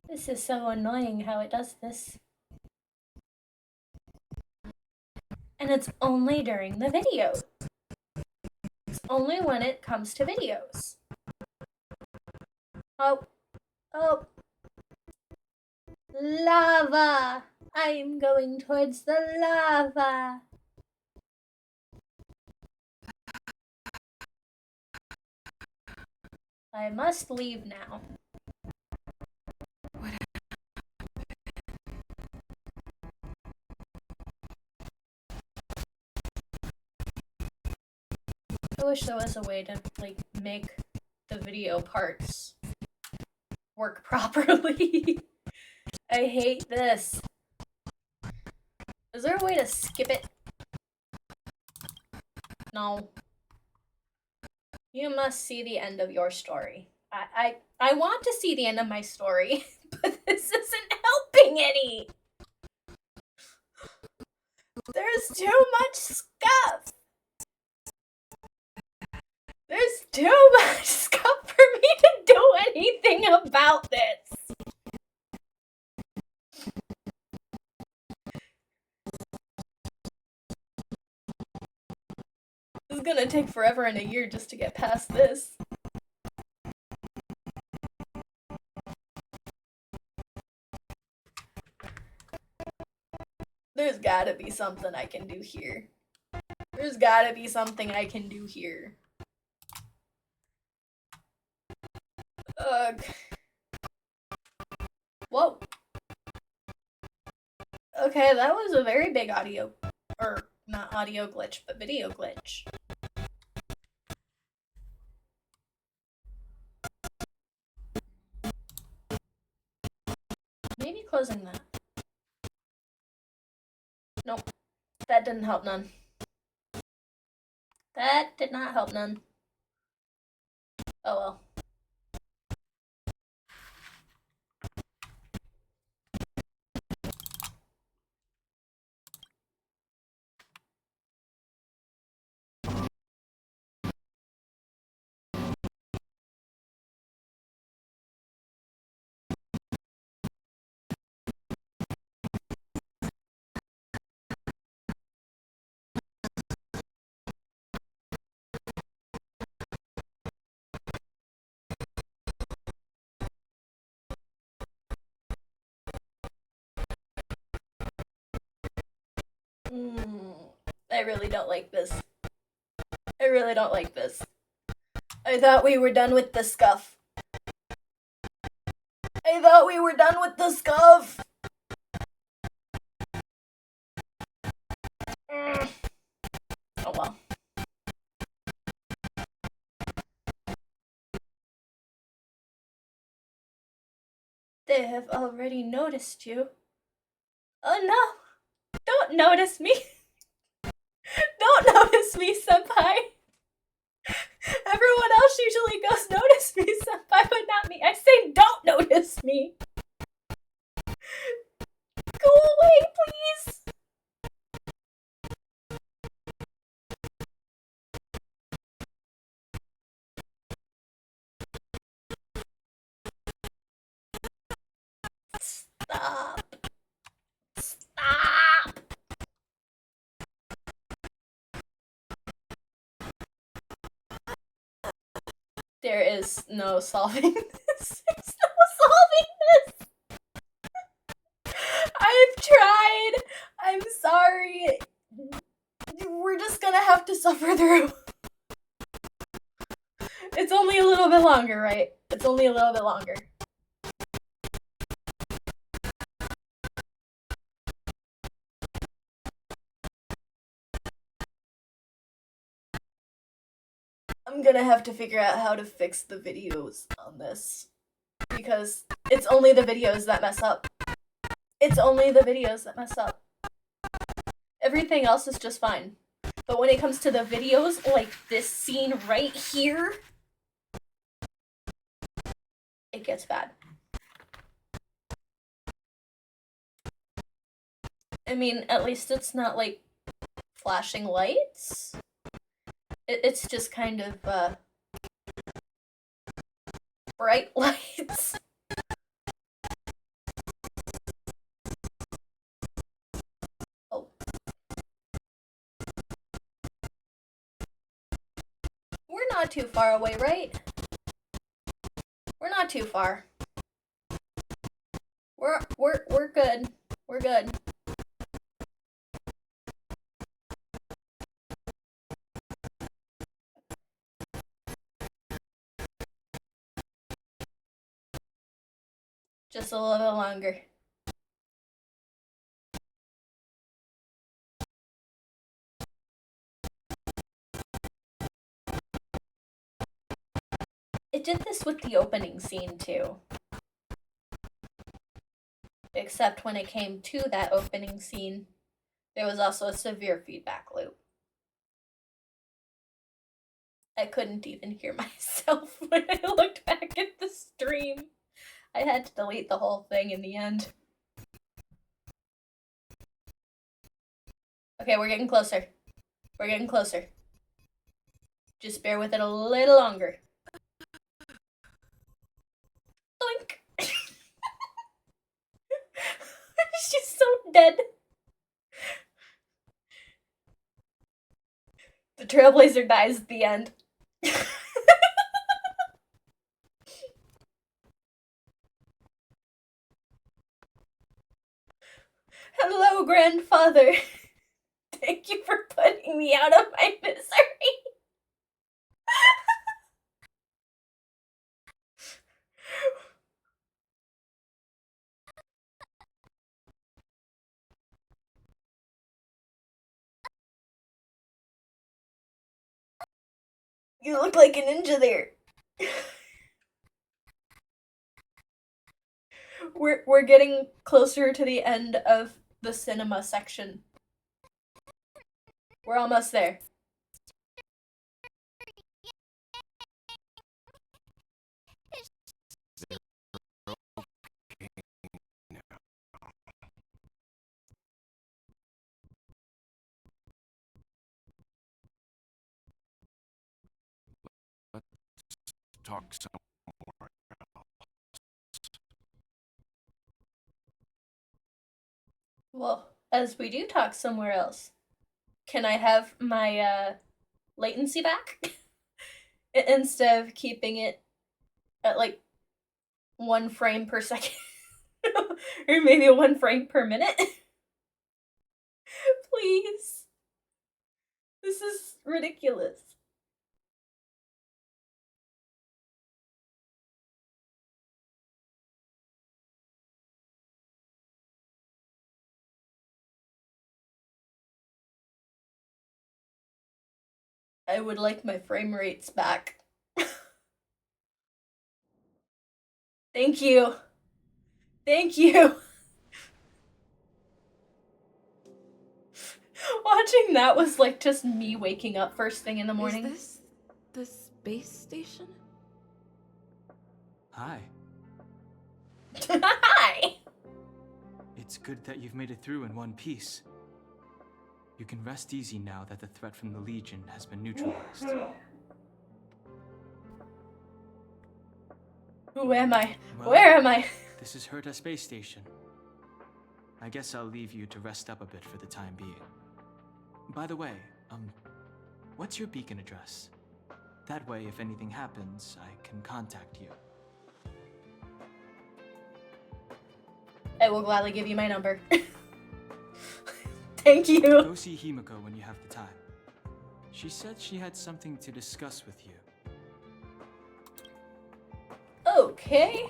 This is so annoying how it does this. And it's only during the video. It's only when it comes to videos. Oh. Oh. Lava! I'm going towards the lava. I must leave now. I wish there was a way to, like, make the video parts work properly. I hate this. Is there a way to skip it? No. You must see the end of your story. I want to see the end of my story, but this isn't helping any. There's too much stuff. There's too much stuff for me to do anything about this. This is gonna take forever and a year just to get past this. There's gotta be something I can do here. There's gotta be something I can do here. Ugh. Whoa. Okay, that was a very big audio Or not audio glitch, but video glitch. Maybe closing that. Nope. That didn't help none. That did not help none. Oh well. I really don't like this. I really don't like this. I thought we were done with the scuff. I thought we were done with the scuff. Oh well. They have already noticed you. Oh no! Don't notice me! Don't notice me, senpai! Everyone else usually goes, notice me, senpai, but not me. I say, don't notice me! Go away, please! Stop. Stop. There is no solving this. There's no solving this. I've tried. I'm sorry. We're just gonna have to suffer through. It's only a little bit longer, right? It's only a little bit longer. I'm gonna have to figure out how to fix the videos on this. Because it's only the videos that mess up. It's only the videos that mess up. Everything else is just fine. But when it comes to the videos, like this scene right here, it gets bad. I mean, at least it's not like flashing lights. It's just kind of, bright lights. Oh. We're not too far away, right? We're not too far. We're good. We're good. Just a little bit longer. It did this with the opening scene too. Except when it came to that opening scene, there was also a severe feedback loop. I couldn't even hear myself when I looked back at the stream. I had to delete the whole thing in the end. Okay, we're getting closer. We're getting closer. Just bear with it a little longer. Doink! She's so dead. The Trailblazer dies at the end. Hello, grandfather. Thank you for putting me out of my misery. You look like a ninja there. We're getting closer to the end of the cinema section. We're almost there. Talk somewhere. Well, as we do talk somewhere else, can I have my latency back? Instead of keeping it at like 1 frame per second. Or maybe 1 frame per minute. Please. This is ridiculous. I would like my frame rates back. Thank you. Thank you. Watching that was like just me waking up first thing in the morning. Is this the space station? Hi. Hi. It's good that you've made it through in one piece. You can rest easy now that the threat from the Legion has been neutralized. Who am I? Well, Where am I? This is Herta Space Station. I guess I'll leave you to rest up a bit for the time being. By the way, what's your beacon address? That way, if anything happens, I can contact you. I will gladly give you my number. Thank you. Go see Himiko when you have the time. She said she had something to discuss with you. Okay.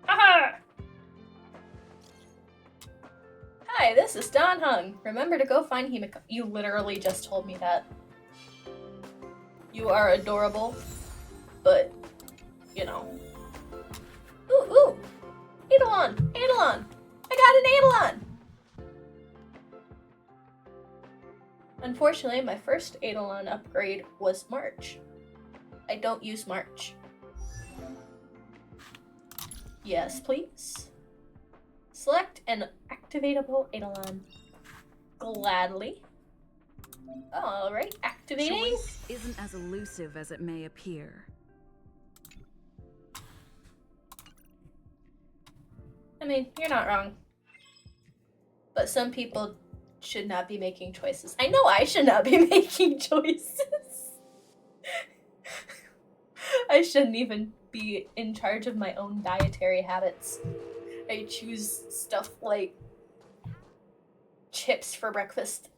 Aha! Hi, this is Don Hung. Remember to go find Himiko. You literally just told me that. You are adorable, but, you know. Ooh! Eidolon! Eidolon! I got an Eidolon! Unfortunately, my first Eidolon upgrade was March. I don't use March. Yes, please. Select an activatable Eidolon. Gladly. Alright, activating. Choice isn't as elusive as it may appear. I mean, you're not wrong. But some people should not be making choices. I know I should not be making choices. I shouldn't even be in charge of my own dietary habits. I choose stuff like chips for breakfast.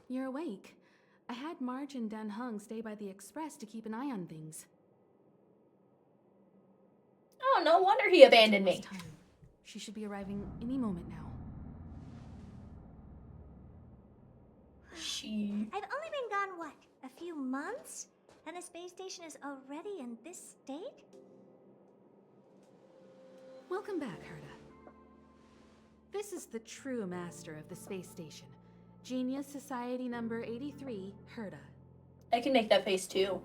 You're awake. I had Marge and Dan Hung stay by the express to keep an eye on things. Oh, no wonder he abandoned me. It's almost time. She should be arriving any moment now. I've only been gone, what, a few months? And the space station is already in this state? Welcome back, Herta. This is the true master of the space station. Genius Society number 83, Herta. I can make that face too.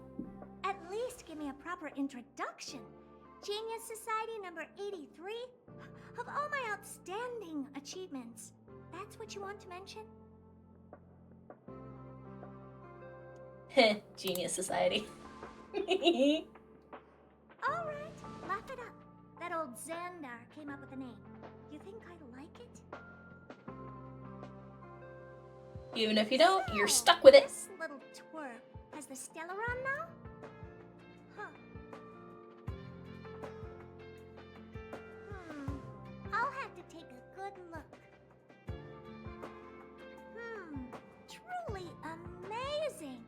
At least give me a proper introduction. Genius Society number 83? Of all my outstanding achievements, that's what you want to mention? Heh, Genius Society. Alright, laugh it up. That old Xandar came up with a name. You think I like it? Even if you don't, you're stuck with it. This little twerp has the Stellaron now? Huh. I'll have to take a good look. Truly amazing!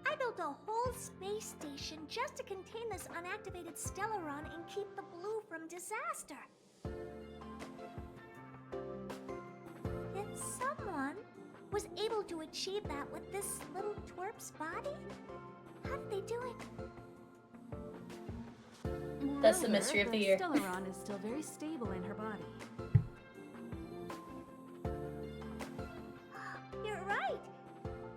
I built a whole space station just to contain this unactivated Stellaron and keep the blue from disaster. Did someone was able to achieve that with this little twerp's body? How did they do it? That's the Moreover, mystery of the year. Stellaron is still very stable in her body. You're right.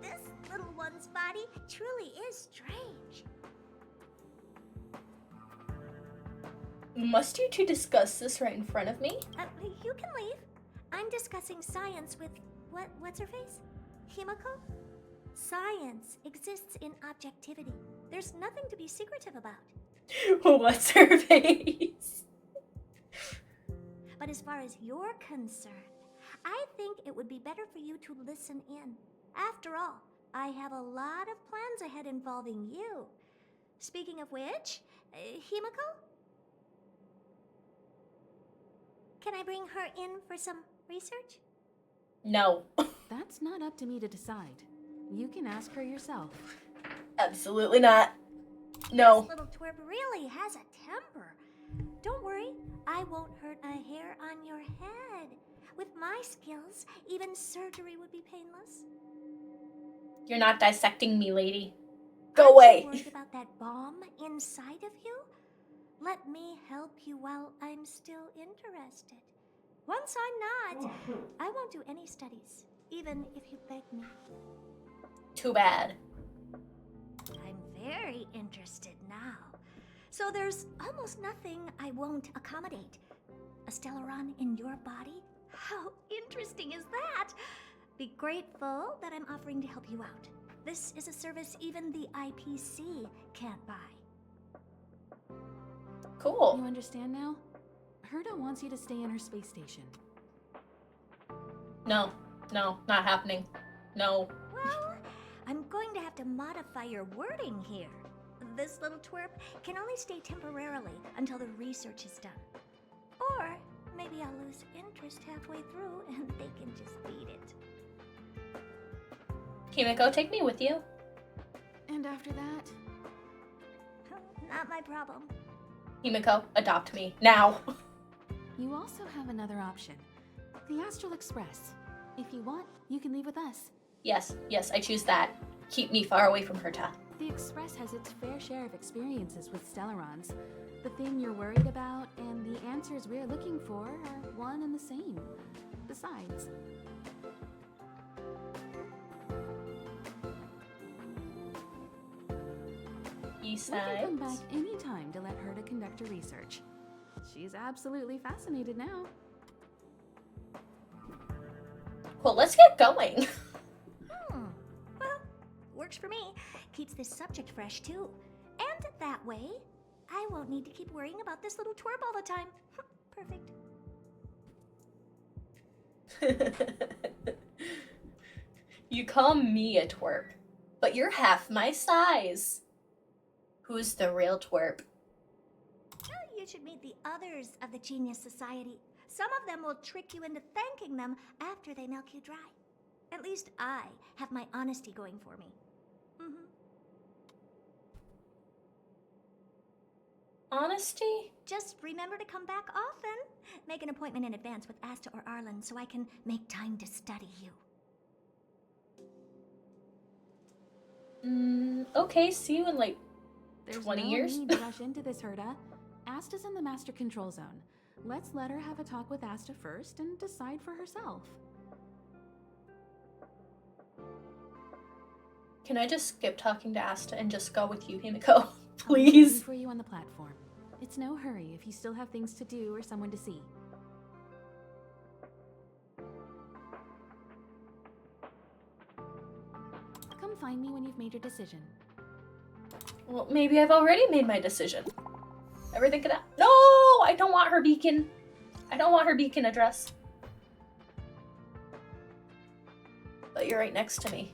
This little one's body truly is strange. Must you two discuss this right in front of me? You can leave. I'm discussing science with what's her face? Himiko? Science exists in objectivity. There's nothing to be secretive about. What's her face? But as far as you're concerned, I think it would be better for you to listen in. After all, I have a lot of plans ahead involving you. Speaking of which, Himiko? Can I bring her in for some research? No. That's not up to me to decide. You can ask her yourself. Absolutely not. No. This little twerp really has a temper. Don't worry, I won't hurt a hair on your head. With my skills, even surgery would be painless. You're not dissecting me, lady. Go Aren't away. you worried about that bomb inside of you? Let me help you while I'm still interested. Once I'm not, I won't do any studies, even if you beg me. Too bad. I'm very interested now. So there's almost nothing I won't accommodate. A Stellaron in your body? How interesting is that? Be grateful that I'm offering to help you out. This is a service even the IPC can't buy. Cool. You understand now? Herta wants you to stay in her space station. No, not happening. No. Well, I'm going to have to modify your wording here. This little twerp can only stay temporarily until the research is done. Or maybe I'll lose interest halfway through and they can just beat it. Himiko, take me with you. And after that, Not my problem. Himiko, adopt me. Now. you also have another option. The Astral Express. If you want, you can leave with us. Yes, I choose that. Keep me far away from Herta. The Express has its fair share of experiences with Stellarons. The thing you're worried about and the answers we're looking for are one and the same. Besides, we can come back anytime to let Herta conduct her research. She's absolutely fascinated now. Well, let's get going. Well, works for me. Keeps this subject fresh, too. And that way, I won't need to keep worrying about this little twerp all the time. Perfect. You call me a twerp, but you're half my size. Who's the real twerp? Well, you should meet the others of the Genius Society. Some of them will trick you into thanking them after they milk you dry. At least I have my honesty going for me. Honesty? Just remember to come back often. Make an appointment in advance with Asta or Arlen so I can make time to study you. Okay, see you in like There's 20 no years? need to rush into this, Herta. Asta's in the Master Control Zone. Let's let her have a talk with Asta first and decide for herself. Can I just skip talking to Asta and just go with you, Himiko? I'll be waiting Please? for you on the platform. It's no hurry if you still have things to do or someone to see. Come find me when you've made your decision. Well, maybe I've already made my decision. Ever think of that? No! I don't want her beacon. I don't want her beacon address. But you're right next to me.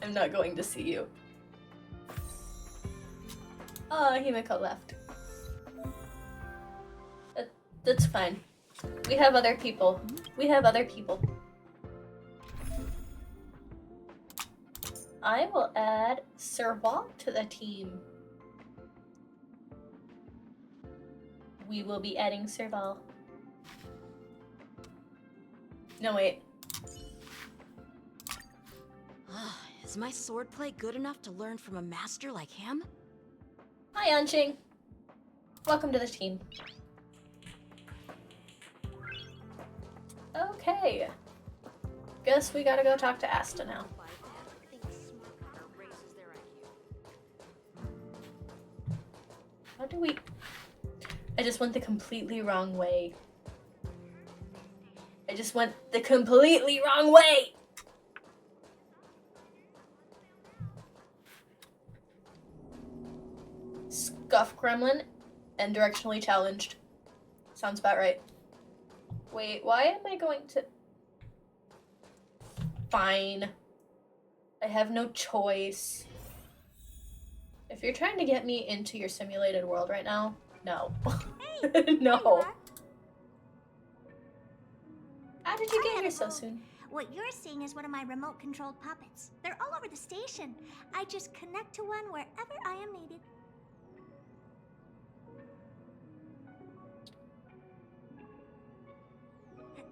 I'm not going to see you. Himiko left. That's fine. We have other people. We have other people. I will add Serval to the team. we will be adding Serval. No, wait. Is my swordplay good enough to learn from a master like him? Hi, Anqing. Welcome to the team. Okay. Guess we gotta go talk to Asta now. How do we... I just went the completely wrong way. I just went the completely wrong way! Scuff Gremlin and directionally challenged. Sounds about right. Wait, why am I going to... Fine. I have no choice. If you're trying to get me into your simulated world right now, no. Hey, no. How did you get here so soon? What you're seeing is one of my remote-controlled puppets. They're all over the station. I just connect to one wherever I am needed.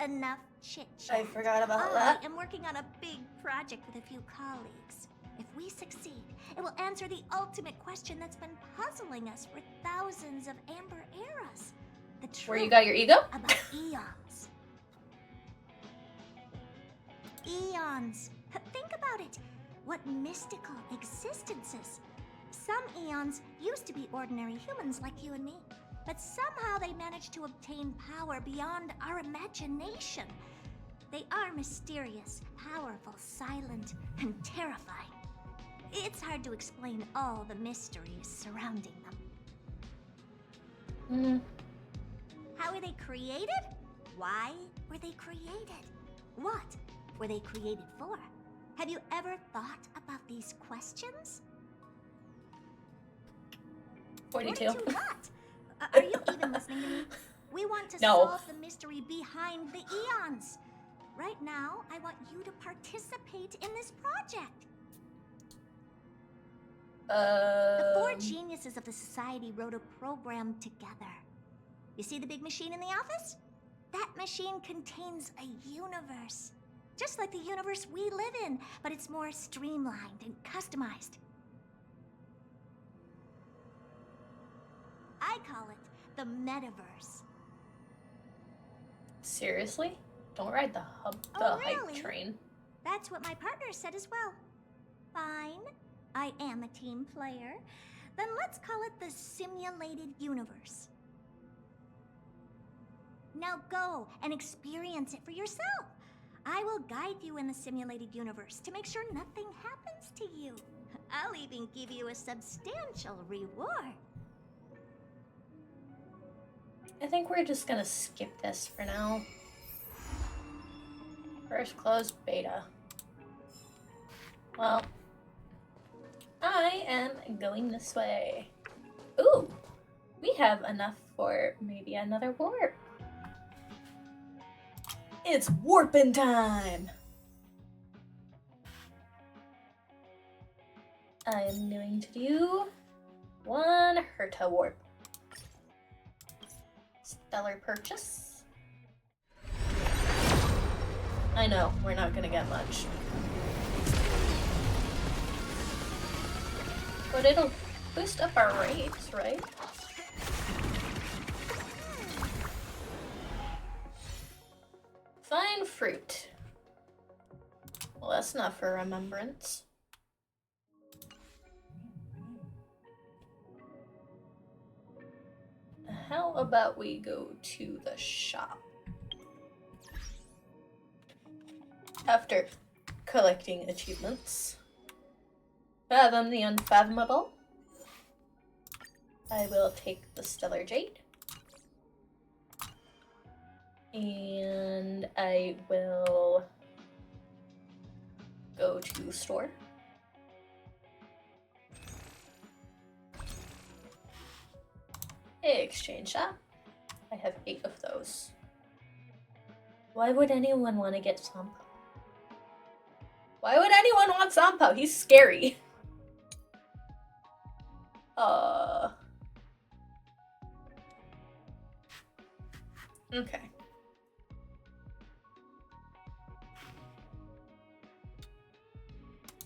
Enough chit-chat. I forgot about that. I am working on a big project with a few colleagues. If we succeed, it will answer the ultimate question that's been puzzling us for thousands of Amber eras. The truth Where you got your ego? about eons. Eons. Think about it. What mystical existences. Some eons used to be ordinary humans like you and me, but somehow they managed to obtain power beyond our imagination. They are mysterious, powerful, silent, and terrifying. It's hard to explain all the mysteries surrounding them. How were they created? Why were they created? What were they created for? Have you ever thought about these questions? 42. What? Are you even listening to me? We want to No. solve the mystery behind the eons. Right now, I want you to participate in this project. The four geniuses of the society wrote a program together. You see the big machine in the office? That machine contains a universe. Just like the universe we live in, but it's more streamlined and customized. I call it the metaverse. Seriously? Don't ride the Oh, hype really? train. That's what my partner said as well. Fine, I am a team player. Then let's call it the simulated universe. Now go and experience it for yourself. I will guide you in the simulated universe to make sure nothing happens to you. I'll even give you a substantial reward. I think we're just gonna skip this for now. First closed beta. Well, I am going this way. Ooh, we have enough for maybe another warp. It's warping time! I am going to do one Herta warp. Stellar purchase. I know, we're not gonna get much. But it'll boost up our rates, right? Fine fruit. Well, that's not for remembrance. How about we go to the shop? After collecting achievements. Fathom the unfathomable. I will take the Stellar Jade. And I will go to store. Exchange shop. I have 8 of those. Why would anyone want to get Sampo? Why would anyone want Sampo? He's scary. Okay.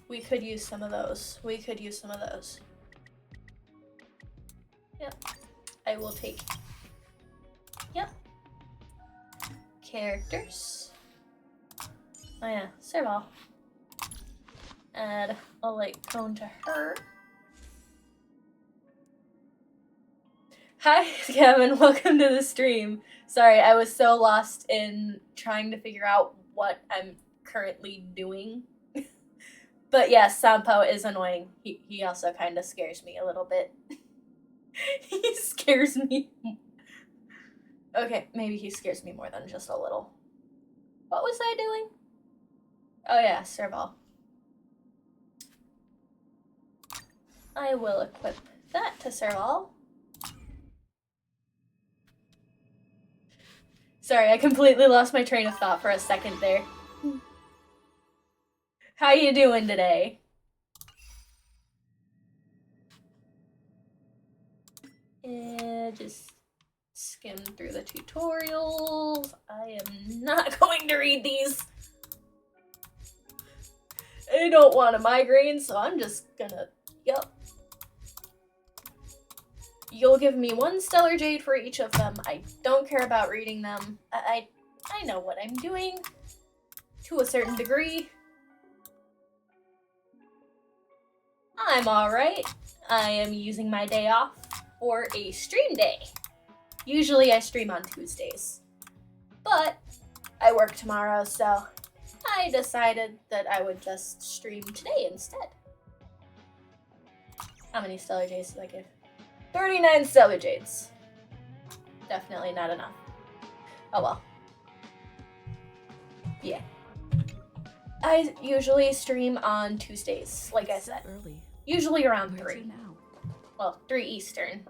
We could use some of those. We could use some of those. Yep. I will take. Yep. Characters. Oh yeah, Serval. Add a light cone to her. Hi, Kevin. Welcome to the stream. Sorry, I was so lost in trying to figure out what I'm currently doing. But yes, Sampo is annoying. He also kind of scares me a little bit. He scares me. Okay, maybe he scares me more than just a little. What was I doing? Oh yeah, Serval. I will equip that to Serval. Sorry, I completely lost my train of thought for a second there. How you doing today? Just skim through the tutorials. I am not going to read these. I don't want a migraine, so I'm just gonna, yep. You'll give me 1 stellar jade for each of them. I don't care about reading them. I know what I'm doing to a certain degree. I'm alright. I am using my day off for a stream day. Usually I stream on Tuesdays, but I work tomorrow, so I decided that I would just stream today instead. How many stellar jades did I give? 39 stellar jades. Definitely not enough. Oh well. Yeah. I usually stream on Tuesdays, like I said. Early. Usually around Where's 3. he now? Well, 3 Eastern.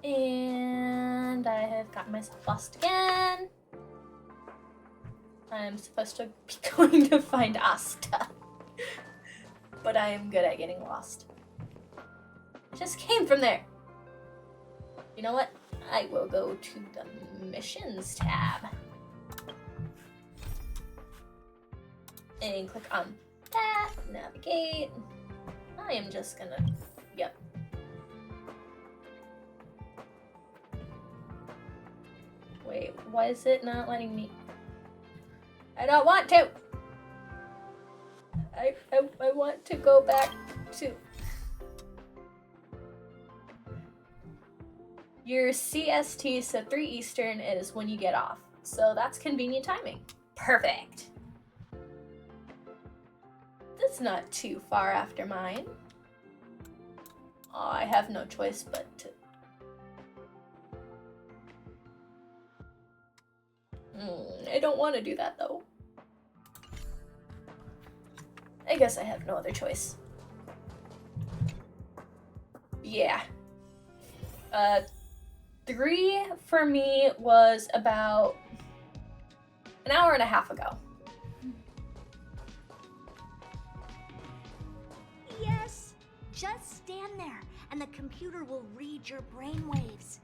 And I have gotten myself lost again. I'm supposed to be going to find Asta. But I am good at getting lost. I just came from there. You know what? I will go to the missions tab. And click on that, navigate. I am just gonna, yep. Wait, why is it not letting me? I don't want to. I want to go back to. Your CST, so 3 Eastern, is when you get off. So that's convenient timing. Perfect. That's not too far after mine. Oh, I have no choice but to. I don't want to do that though. I guess I have no other choice. Yeah. 3 for me was about an hour and a half ago. Yes, just stand there and the computer will read your brainwaves.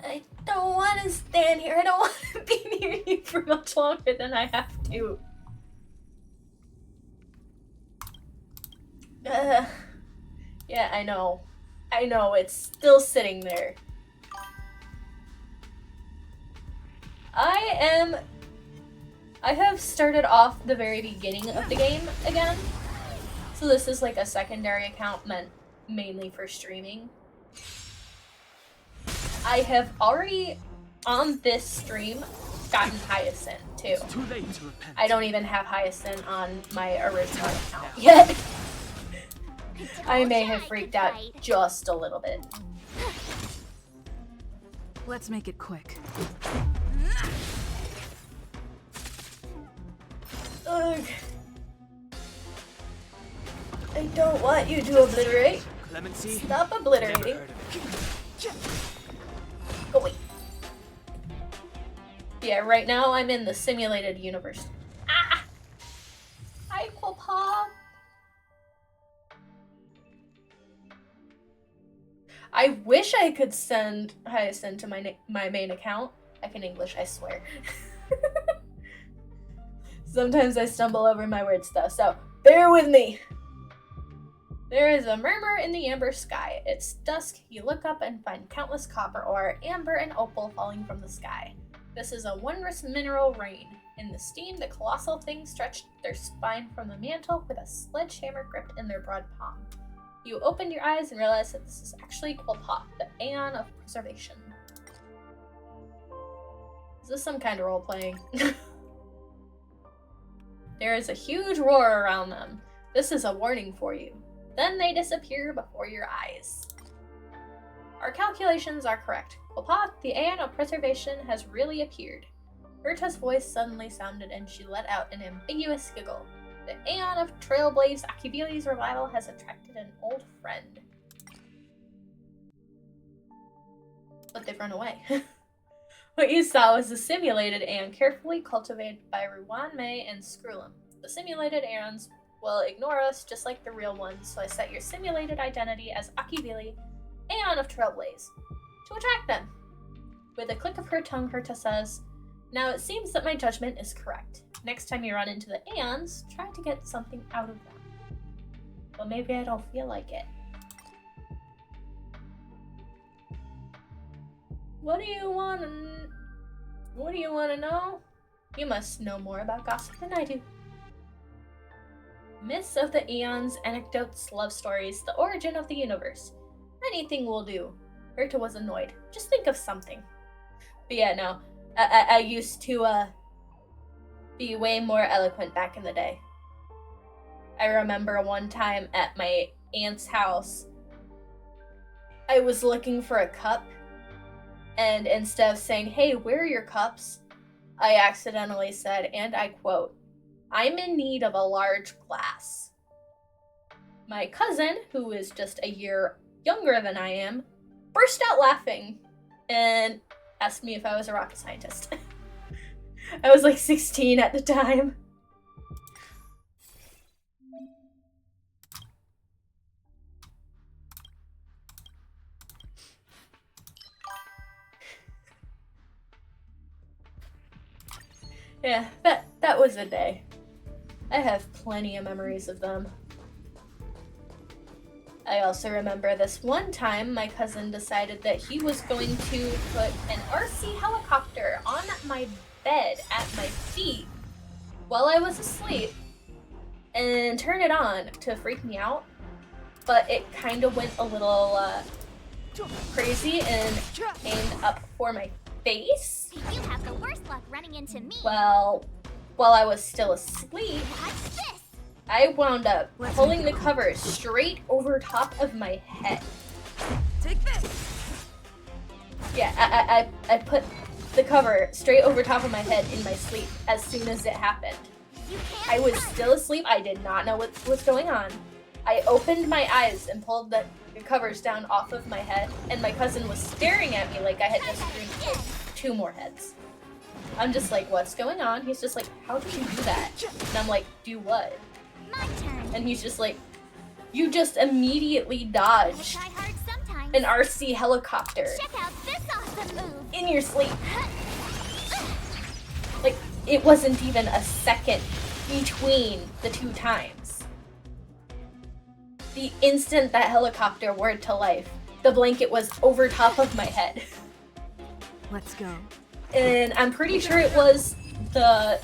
I don't want to stand here. I don't want to be near you for much longer than I have to. Yeah, I know. I know, it's still sitting there. I have started off the very beginning of the game again. So this is like a secondary account meant mainly for streaming. I have already, on this stream, gotten Hyacine too. It's too late to repent. I don't even have Hyacine on my original account yet. I may have freaked out just a little bit. Let's make it quick. Ugh. I don't want you to obliterate. Clemency? Stop Never obliterating. heard of it. Go away. Yeah, right now I'm in the simulated universe. Ah! Hi, Quilpaw. I wish I could send Hyacine to my main account. I can English, I swear. Sometimes I stumble over my words though, so bear with me. There is a murmur in the amber sky. It's dusk. You look up and find countless copper ore, amber, and opal falling from the sky. This is a wondrous mineral rain. In the steam, the colossal things stretched their spine from the mantle with a sledgehammer gripped in their broad palm. You open your eyes and realize that this is actually Quilpa, the Aeon of Preservation. Is this some kind of role-playing? There is a huge roar around them. This is a warning for you. Then they disappear before your eyes. Our calculations are correct. Quilpa, the Aeon of Preservation, has really appeared. Herta's voice suddenly sounded and she let out an ambiguous giggle. The Aeon of Trailblaze Akivili's revival has attracted an old friend. But they've run away. What you saw was a simulated Aeon carefully cultivated by Ruwanmei and Skrullum. The simulated Aeons will ignore us just like the real ones, so I set your simulated identity as Akivili, Aeon of Trailblaze, to attract them. With a click of her tongue, Herta says, "Now it seems that my judgment is correct. Next time you run into the Aeons, try to get something out of them. But maybe I don't feel like it." What do you want to know? You must know more about gossip than I do. Myths of the Eons, anecdotes, love stories, the origin of the universe. Anything will do. Herta was annoyed. Just think of something. But yeah, no. I used to be way more eloquent back in the day. I remember one time at my aunt's house, I was looking for a cup, and instead of saying, "Hey, where are your cups?" I accidentally said, and I quote, "I'm in need of a large glass." My cousin, who is just a year younger than I am, burst out laughing and asked me if I was a rocket scientist. I was like 16 at the time. Yeah, that was a day. I have plenty of memories of them. I also remember this one time my cousin decided that he was going to put an RC helicopter on my bed at my feet while I was asleep and turn it on to freak me out, but it kind of went a little crazy and aimed up for my face. You have the worst luck running into me. Well, while I was still asleep, What's this? I wound up pulling the cover straight over top of my head. Take this. Yeah, I put the cover straight over top of my head in my sleep as soon as it happened. You can't. I was still asleep. I did not know what was going on. I opened my eyes and pulled the covers down off of my head, and my cousin was staring at me like I had just dreamed 2 more heads. I'm just like, what's going on? He's just like, how did you do that? And I'm like, do what? My turn. And he's just like, you just immediately dodged Try hard sometimes. an RC helicopter Check out this awesome move. in your sleep. Like, it wasn't even a second between the 2 times. The instant that helicopter whirred to life, the blanket was over top of my head. Let's go. And I'm pretty sure it was the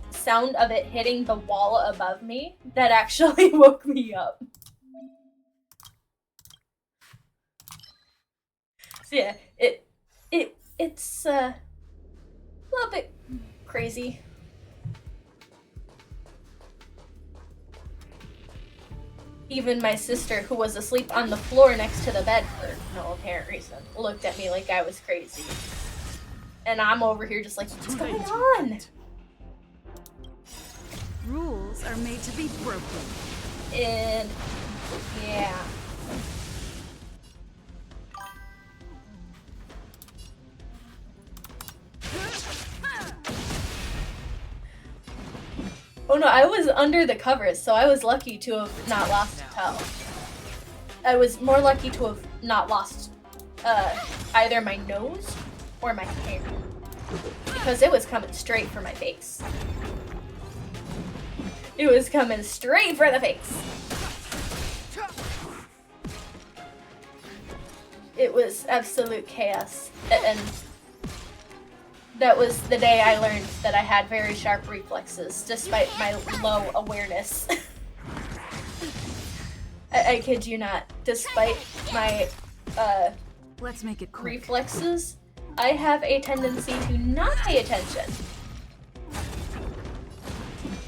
sound of it hitting the wall above me that actually woke me up. So yeah, it's a little bit crazy. Even my sister, who was asleep on the floor next to the bed for no apparent reason, looked at me like I was crazy. And I'm over here just like, what's going on? Rules are made to be broken. And yeah. Oh no, I was under the covers, so I was lucky to have not lost a toe. I was more lucky to have not lost either my nose or my hair. Because it was coming straight for my face. It was coming straight for the face. It was absolute chaos. And that was the day I learned that I had very sharp reflexes, despite my low awareness. I kid you not. Despite my Let's make it quick. reflexes, I have a tendency to not pay attention.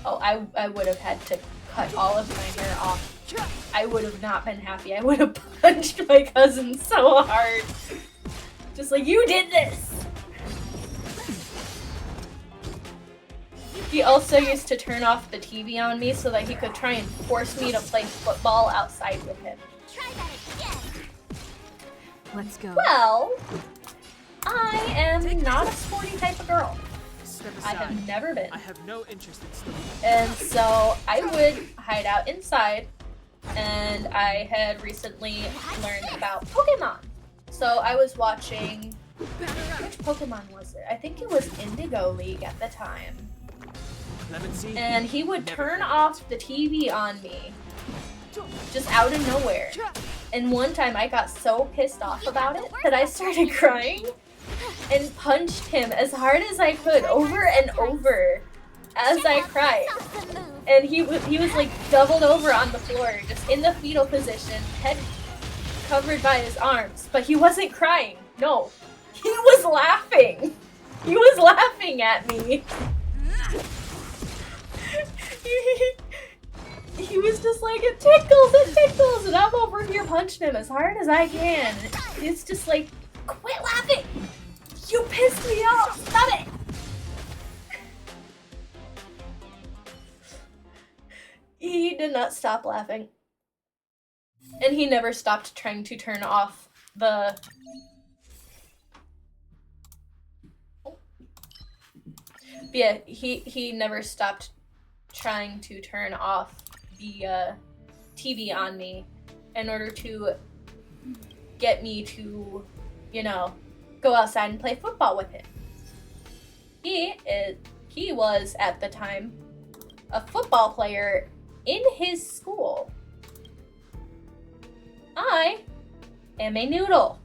Oh, I would have had to cut all of my hair off. I would have not been happy. I would have punched my cousin so hard. Just like, you did this! He also used to turn off the TV on me so that he could try and force me to play football outside with him. Try that again. Let's go. Well, I am not a sporty type of girl. Step I aside. have never been. I have no interest in studying. And so I would hide out inside, and I had recently learned about Pokemon. So I was watching, which Pokemon was it? I think it was Indigo League at the time. Clemency? And he would Never. turn off the TV on me, just out of nowhere. And one time I got so pissed off about it that I started crying and punched him as hard as I could over and over as I cried. And he was like doubled over on the floor, just in the fetal position, head covered by his arms. But he wasn't crying. No, he was laughing. He was laughing at me. He was just like, it tickles, and I'm over here punching him as hard as I can. It's just like, quit laughing! You pissed me off! Stop it! He did not stop laughing. And he never stopped trying to turn off the... Yeah, he never stopped trying to turn off the TV on me in order to get me to, you know, go outside and play football with him. He was at the time a football player in his school. I am a noodle.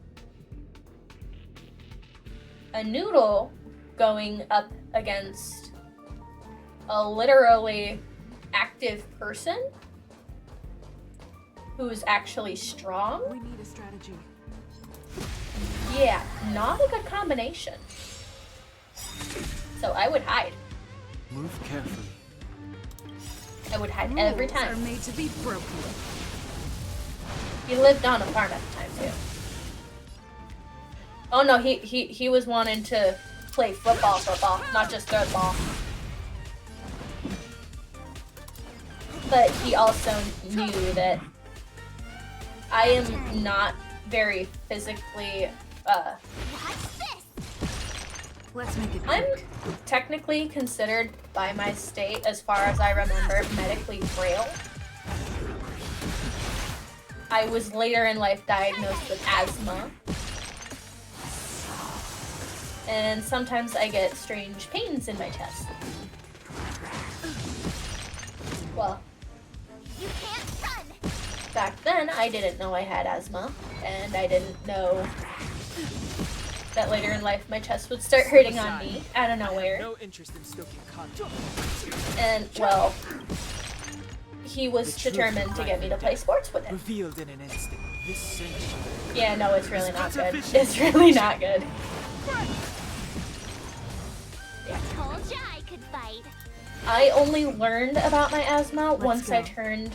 A noodle going up against a literally active person who's actually strong. We need a strategy. Yeah, not a good combination. So I would hide. Move carefully. I would hide every Rules are time. made to be broken. He lived on a farm at the time too. Oh no, he was wanting to play football, not just throw the ball. But he also knew that I am not very physically, Let's make it I'm quick. technically considered by my state, as far as I remember, medically frail. I was later in life diagnosed with asthma. And sometimes I get strange pains in my chest. Well, You can't run. back then I didn't know I had asthma, and I didn't know that later in life my chest would start hurting on me out of nowhere. No interest in stoking contact. And well, he was The truth determined to get me to play sports with him. Revealed in an instant. This cinch. Yeah, no, it's really not good. It's really not good. Told ya I could fight. I only learned about my asthma once I go. turned,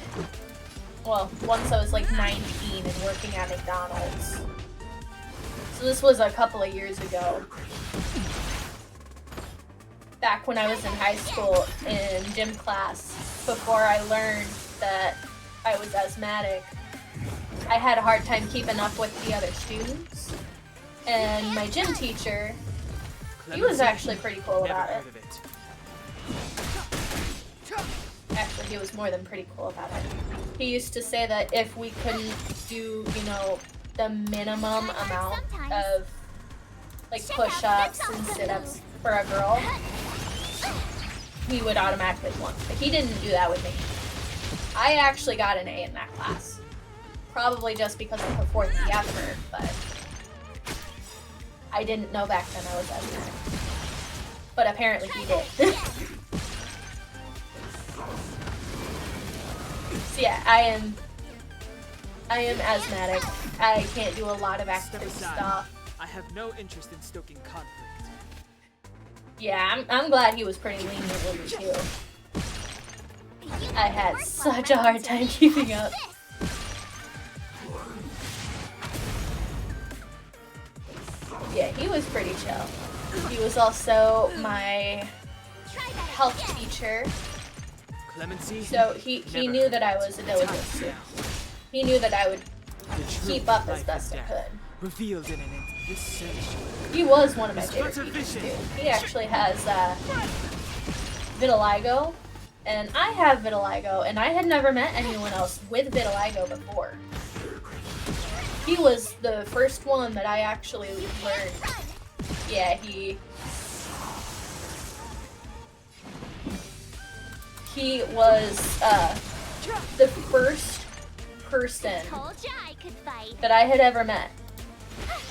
well, once I was like 19 and working at McDonald's. So this was a couple of years ago. Back when I was in high school in gym class, before I learned that I was asthmatic, I had a hard time keeping up with the other students. And my gym teacher, he was actually pretty cool Never about it. heard of it. Actually, he was more than pretty cool about it. He used to say that if we couldn't do, you know, the minimum amount of like push-ups and sit-ups for a girl, he would automatically flunk. But he didn't do that with me. I actually got an A in that class. Probably just because I put forth the effort, but I didn't know back then I was asthmatic. But apparently he did. So yeah, I am asthmatic. I can't do a lot of active stuff. I have no interest in stoking conflict. Yeah, I'm glad he was pretty lenient with me too. I had such a hard time keeping up. Yeah, he was pretty chill. He was also my health teacher. Clemency? So he knew that I was a diligent student. He knew that I would keep up as best I could. Revealed in this section. He was one of my favorite teachers too. He actually has vitiligo, and I have vitiligo, and I had never met anyone else with vitiligo before. He was the first one that I actually learned. Yeah, he was the first person that I had ever met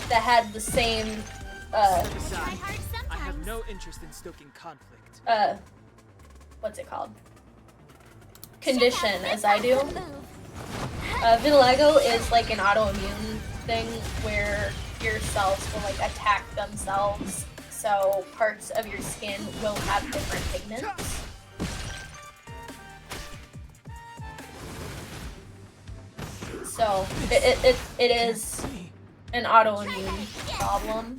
that had the same I have no interest in stoking conflict. What's it called? Condition as I do. Vitiligo is like an autoimmune thing where your cells will like attack themselves, so parts of your skin will have different pigments. So it is an autoimmune problem.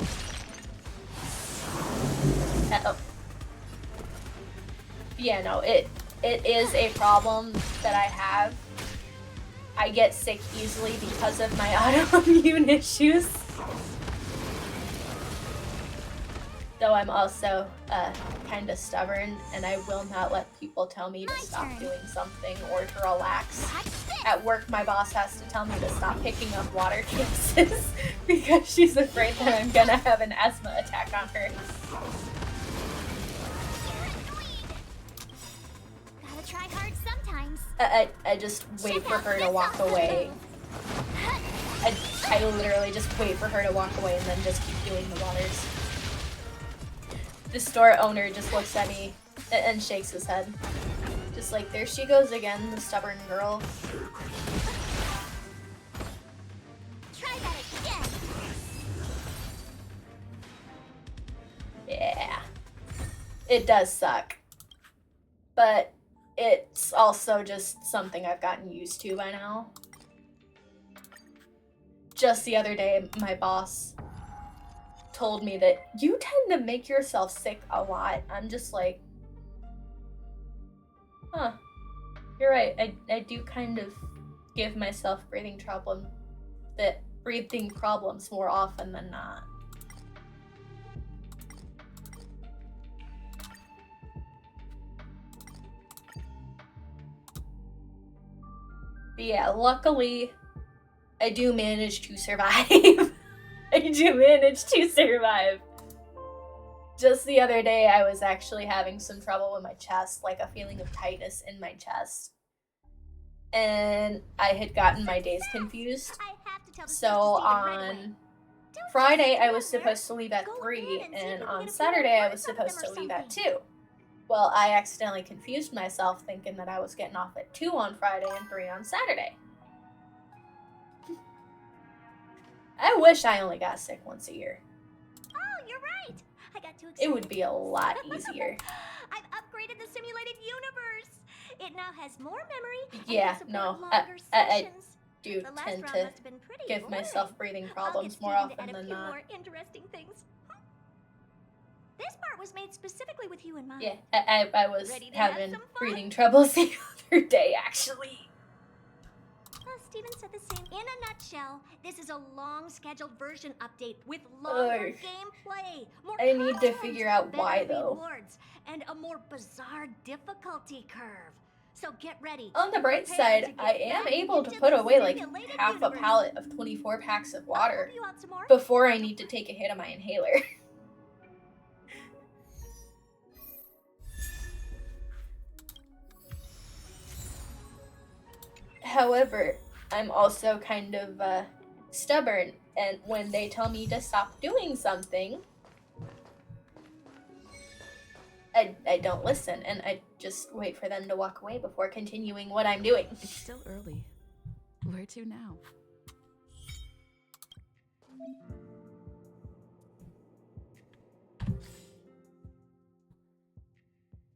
Yeah, no, it is a problem that I have. I get sick easily because of my autoimmune issues. Though I'm also kind of stubborn, and I will not let people tell me to stop doing something or to relax. At work, my boss has to tell me to stop picking up water cases because she's afraid that I'm gonna have an asthma attack on her. Gotta try hard sometimes. I just wait for her to walk away. I literally just wait for her to walk away and then just keep doing the waters. The store owner just looks at me and shakes his head. Just like, there she goes again, the stubborn girl. Try that again. Yeah. It does suck. But it's also just something I've gotten used to by now. Just the other day, my boss told me that you tend to make yourself sick a lot. I'm just like, huh, you're right. I do kind of give myself breathing problems more often than not. But yeah, luckily, I do manage to survive. I do manage to survive. Just the other day, I was actually having some trouble with my chest, like a feeling of tightness in my chest. And I had gotten my days confused. So on Friday, I was supposed to leave at 3, and on Saturday, I was supposed to leave at 2. Well, I accidentally confused myself, thinking that I was getting off at 2 on Friday and 3 on Saturday. I wish I only got sick once a year. Oh, you're right. I got too excited. It would be a lot easier. I've upgraded the simulated universe. It now has more memory. Yeah, and no, longer I sessions. do The last tend round to must have been pretty give boring. myself breathing I'll problems get more Steven to often add a than few not. more interesting things. This part was made specifically with you in mind. Yeah, I was Ready to have having some fun? breathing troubles the other day, actually. Well, Steven said the same. In a nutshell, this is a long scheduled version update with longer Ugh. gameplay, more I need to content, figure out better why, though. rewards, and a more bizarre difficulty curve. So get ready. On the bright Prepare side, to get I am back able to into put the away like simulated half a universe. pallet of 24 packs of I'll water help you out some more. before I need to take a hit of my inhaler. However, I'm also kind of stubborn, and when they tell me to stop doing something, I don't listen, and I just wait for them to walk away before continuing what I'm doing. It's still early. Where to now?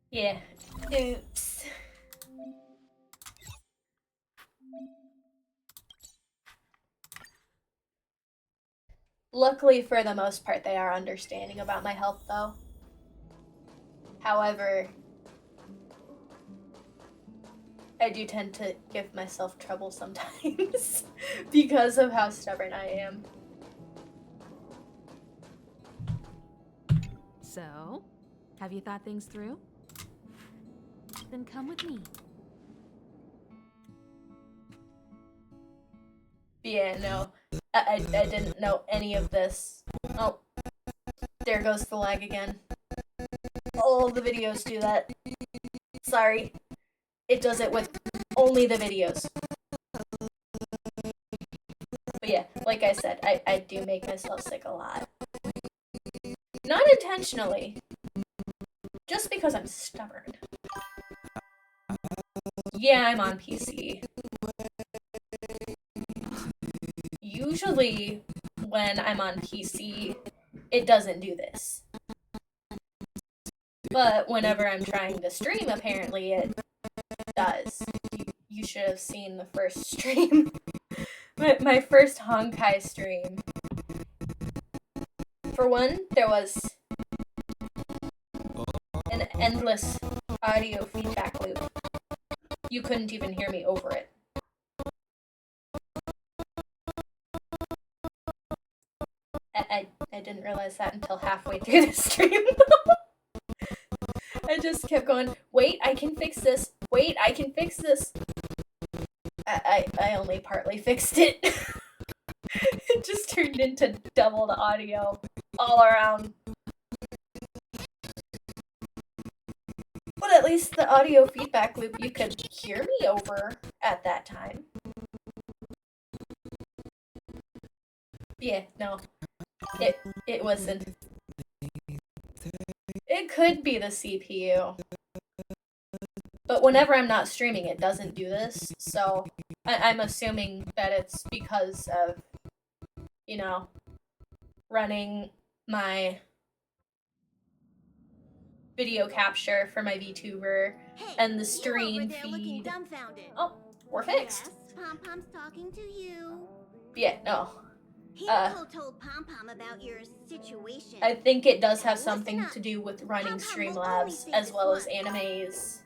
Yeah. Oops. Luckily, for the most part, they are understanding about my health, though. However, I do tend to give myself trouble sometimes because of how stubborn I am. So, have you thought things through? Then come with me. Yeah, no. I didn't know any of this. Oh, there goes the lag again. All the videos do that. Sorry. It does it with only the videos. But yeah, like I said, I do make myself sick a lot. Not intentionally. Just because I'm stubborn. Yeah, I'm on PC. Usually, when I'm on PC, it doesn't do this. But whenever I'm trying to stream, apparently it does. You should have seen the first stream. My first Honkai stream. For one, there was an endless audio feedback loop. You couldn't even hear me over it. I didn't realize that until halfway through the stream. I just kept going, wait, I can fix this. Wait, I can fix this. I only partly fixed it. It just turned into doubled audio all around. But at least the audio feedback loop you could hear me over at that time. Yeah, no. It wasn't. It could be the CPU. But whenever I'm not streaming, it doesn't do this. So I'm assuming that it's because of, you know, running my video capture for my VTuber and the stream feed. Oh, we're fixed. Yes, Pom-Pom's talking to you. Yeah, no. Himiko told Pom-Pom about your situation. I think it does have something to do with running Streamlabs as well as animes.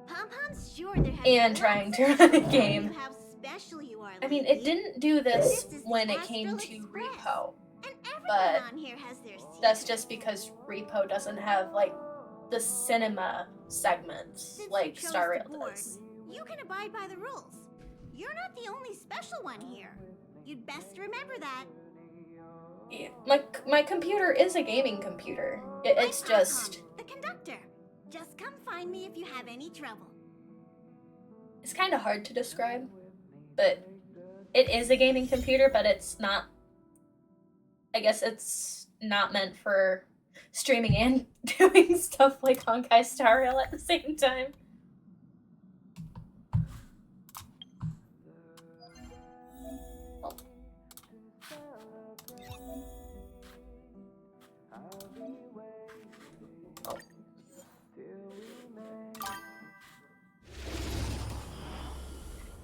Pom-Pom's sure there has And trying to run a game. How special you are, I mean, it didn't do this when it came to Repo, but that's just because Repo doesn't have, like, the cinema segments like Star Rail does. You can abide by the rules. You're not the only special one here. You'd best remember that. Yeah, my computer is a gaming computer. It's just... the conductor. Just come find me if you have any trouble. It's kind of hard to describe, but it is a gaming computer, but it's not... I guess it's not meant for streaming and doing stuff like Honkai Star Rail at the same time.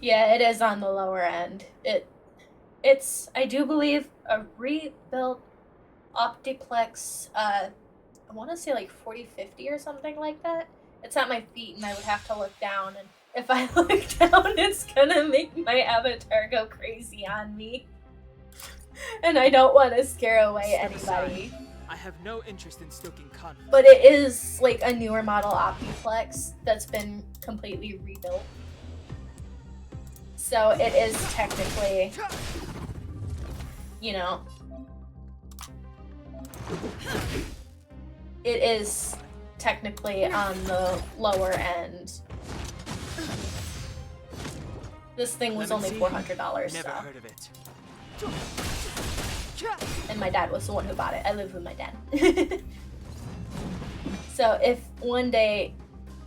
Yeah, it is on the lower end. It's I do believe a rebuilt Optiplex, I want to say like 4050 or something like that. It's at my feet and I would have to look down, and if I look down it's gonna make my avatar go crazy on me. And I don't want to scare away anybody. I have no interest in stoking conflict. But it is like a newer model Optiplex that's been completely rebuilt. So it is technically, you know, it is technically on the lower end. This thing was only $400, Never so. heard of it. And my dad was the one who bought it. I live with my dad. So if one day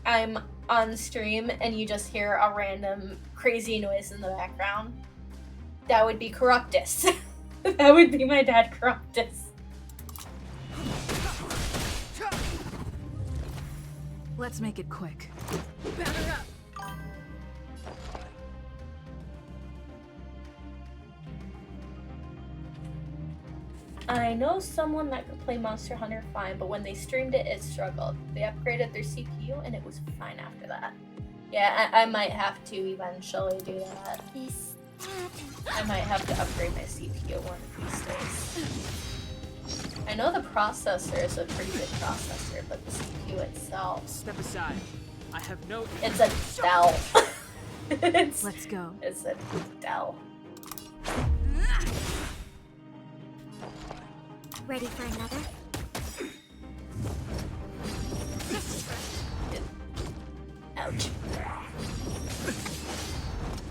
I'm on stream and you just hear a random crazy noise in the background, that would be Corruptus. That would be my dad, Corruptus. Let's make it quick. Batter up. I know someone that could play Monster Hunter fine, but when they streamed it, it struggled. They upgraded their CPU and it was fine after that. Yeah, I might have to eventually do that. I might have to upgrade my CPU one of these days. I know the processor is a pretty good processor, but the CPU itself... Step aside. I have no... It's a Dell. Let's go. It's a Dell. Ready for another? Ouch.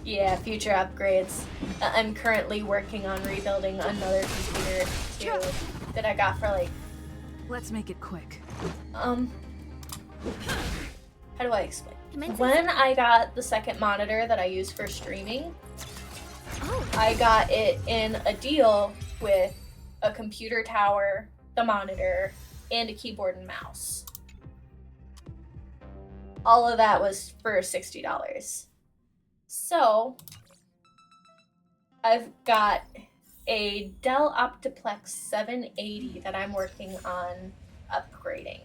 Yeah, future upgrades. I'm currently working on rebuilding another computer too that I got for like... Let's make it quick. How do I explain? When I got the second monitor that I use for streaming, I got it in a deal with a computer tower, the monitor, and a keyboard and mouse. All of that was for $60. So, I've got a Dell Optiplex 780 that I'm working on upgrading.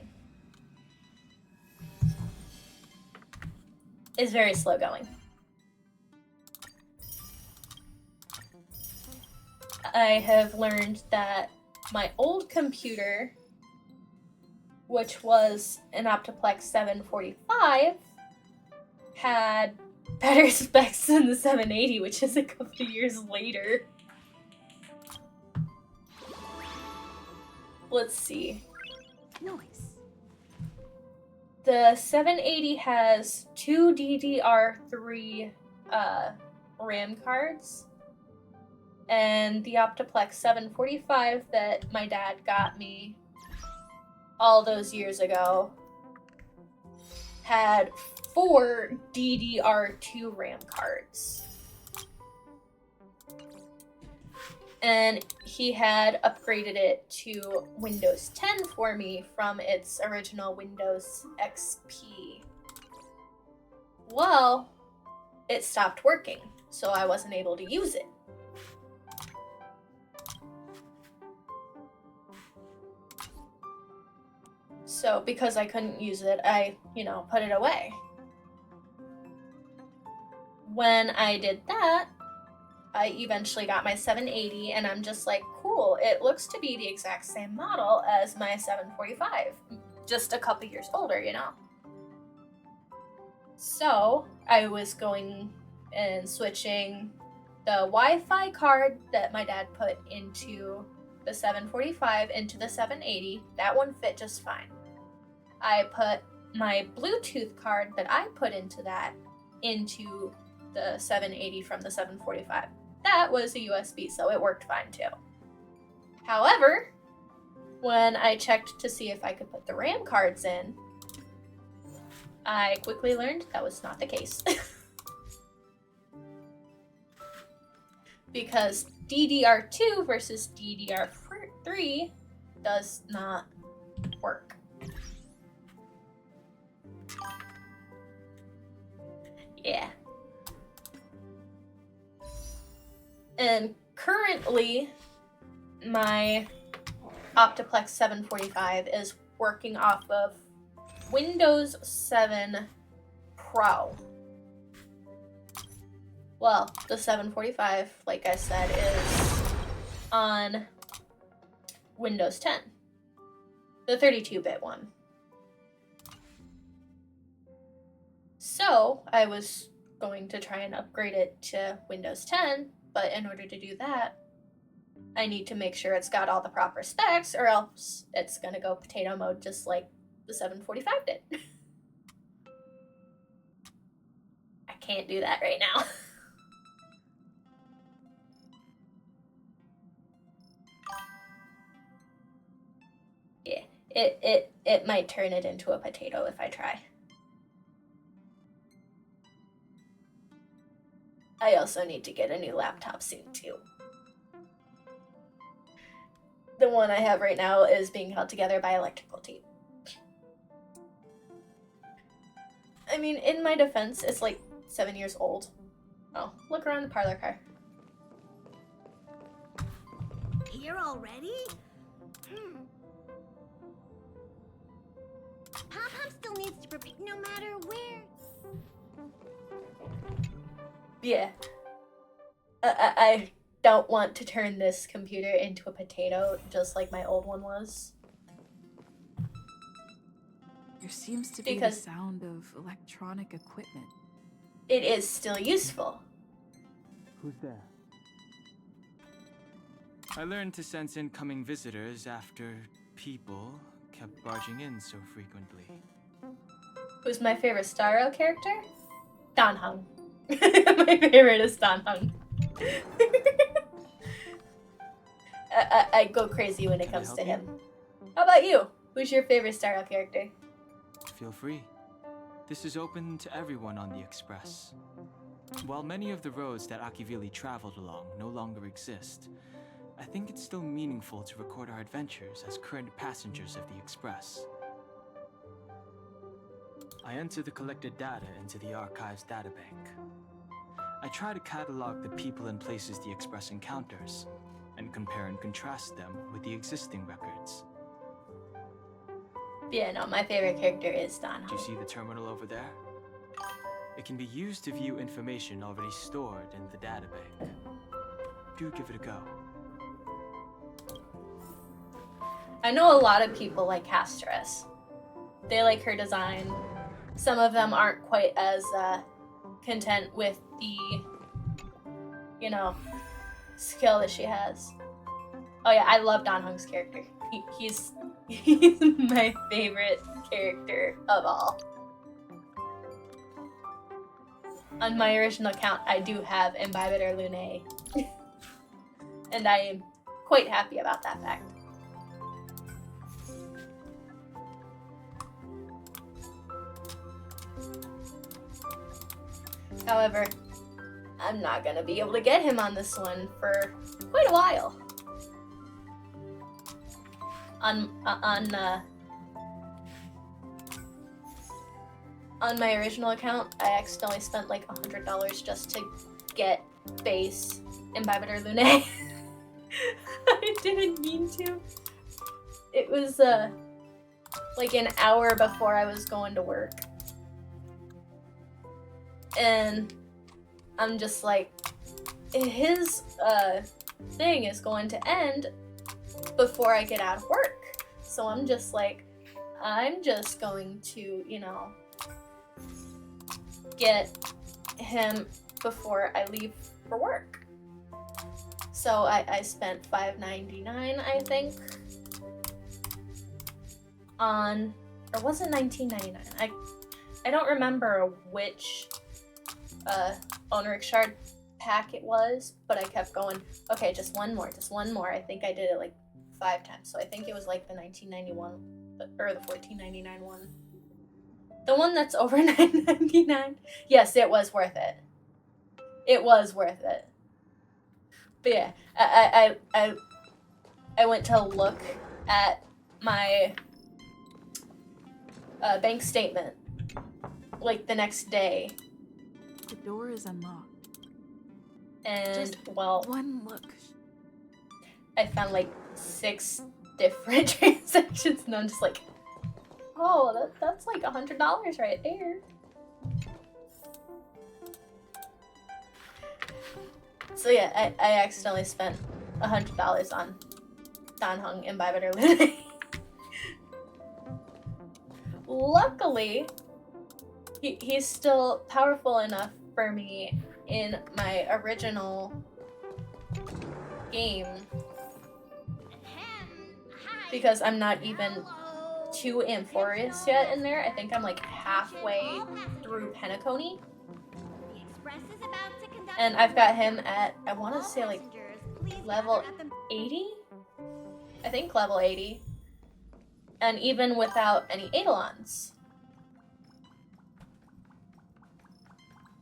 It's very slow going. I have learned that my old computer, which was an Optiplex 745, had better specs than the 780, which is a couple years later. Let's see. Nice. The 780 has 2 DDR3 RAM cards. And the Optiplex 745 that my dad got me all those years ago had 4 DDR2 RAM cards. And he had upgraded it to Windows 10 for me from its original Windows XP. Well, it stopped working, so I wasn't able to use it. So because I couldn't use it, I, put it away. When I did that, I eventually got my 780, and I'm just like, cool, it looks to be the exact same model as my 745. Just a couple years older, So, I was going and switching the Wi-Fi card that my dad put into the 745 into the 780. That one fit just fine. I put my Bluetooth card that I put into that into the 780 from the 745. That was a USB, so it worked fine too. However, when I checked to see if I could put the RAM cards in, I quickly learned that was not the case. Because DDR2 versus DDR3 does not work. Yeah. And currently, my Optiplex 745 is working off of Windows 7 Pro. Well, the 745, like I said, is on Windows 10. The 32-bit one. So I was going to try and upgrade it to Windows 10, but in order to do that, I need to make sure it's got all the proper specs, or else it's gonna go potato mode just like the 745 did. I can't do that right now. Yeah, it might turn it into a potato if I try. I also need to get a new laptop soon too. The one I have right now is being held together by electrical tape. I mean, in my defense, it's like 7 years old. Oh, look around the parlor car. Here already? Pop-Pop still needs to prepare no matter where. Yeah. I don't want to turn this computer into a potato just like my old one was. There seems to be the sound of electronic equipment. It is still useful. Who's there? I learned to sense incoming visitors after people kept barging in so frequently. Who's my favorite Star Rail character? Dan Heng. My favorite is Dan Heng. I go crazy when it comes to him. How about you? Who's your favorite Star Rail character? Feel free. This is open to everyone on the Express. While many of the roads that Akivili traveled along no longer exist, I think it's still meaningful to record our adventures as current passengers of the Express. I enter the collected data into the Archives databank. I try to catalog the people and places the Express encounters, and compare and contrast them with the existing records. Yeah, no, my favorite character is Dan Heng. Do you see the terminal over there? It can be used to view information already stored in the databank. Do give it a go. I know a lot of people like Castress. They like her design. Some of them aren't quite as content with the, skill that she has. Oh yeah, I love Dan Heng's character. He's my favorite character of all. On my original account, I do have Imbibiter Lune. And I am quite happy about that fact. However, I'm not gonna be able to get him on this one for quite a while. On my original account, I accidentally spent like $100 just to get base Imbibiter Lune. I didn't mean to. It was like an hour before I was going to work. And I'm just like, his thing is going to end before I get out of work. So I'm just like, I'm just going to, get him before I leave for work. So I spent $5.99, I think, on, or was it $19.99? I don't remember which Oneric Shard pack it was, but I kept going, okay, just one more. I think I did it like 5 times, so I think it was like the 1991 or the 14.99 one. The one that's over $9.99. Yes, it was worth it. It was worth it. But yeah, I went to look at my bank statement like the next day. The door is unlocked. And Just well, one look. I found like 6 different transactions, and I'm just like, oh, that's like $100 right there. So yeah, I accidentally spent $100 on Dan Heng Imbibiter Lune. luckily, he's still powerful enough for me in my original game, because I'm not even too Amphorius yet in there. I think I'm like halfway through Penacony. And I've got him at, I want to say like level 80? I think level 80. And even without any Eidolons.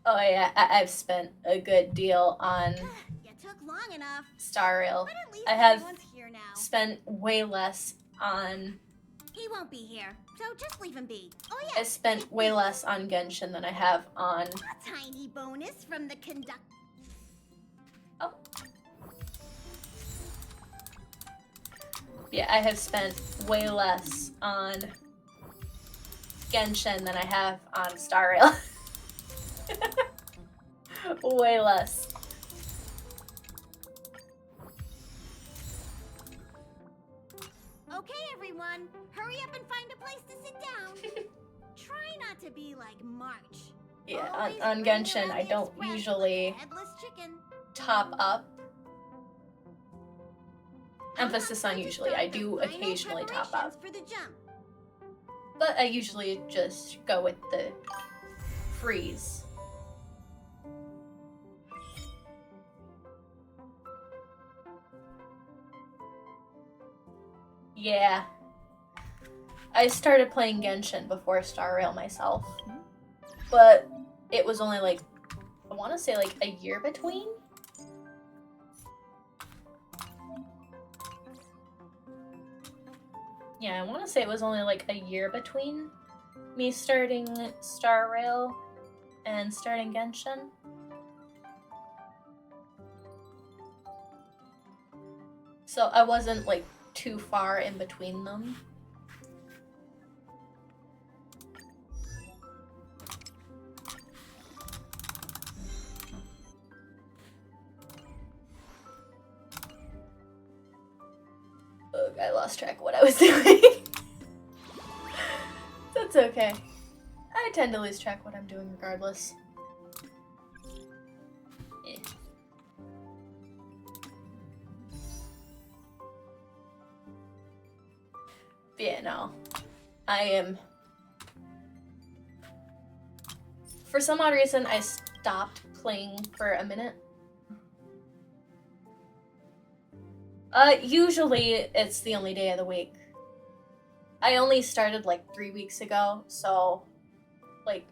Oh yeah, I've spent a good deal on Star Rail. I have spent way less on... He won't be here, so just leave him be. Oh yeah. I spent way less on Genshin than I have on... A tiny bonus from the conduct. Oh. Yeah, I have spent way less on Genshin than I have on Star Rail. Way less. Okay, everyone, hurry up and find a place to sit down. Try not to be like March. Yeah, Always on bring Genshin, around I the don't express usually like a headless chicken. top up. Emphasis on usually. I do occasionally top up. For the jump. But I usually just go with the freeze. Yeah. I started playing Genshin before Star Rail myself. But it was only like, I want to say like a year between? Yeah, I want to say it was only like a year between me starting Star Rail and starting Genshin. So I wasn't like too far in between them. Ugh, I lost track of what I was doing. That's okay. I tend to lose track of what I'm doing regardless. Eh. But yeah, no. I am... For some odd reason, I stopped playing for a minute. Usually it's the only day of the week. I only started like 3 weeks ago, so like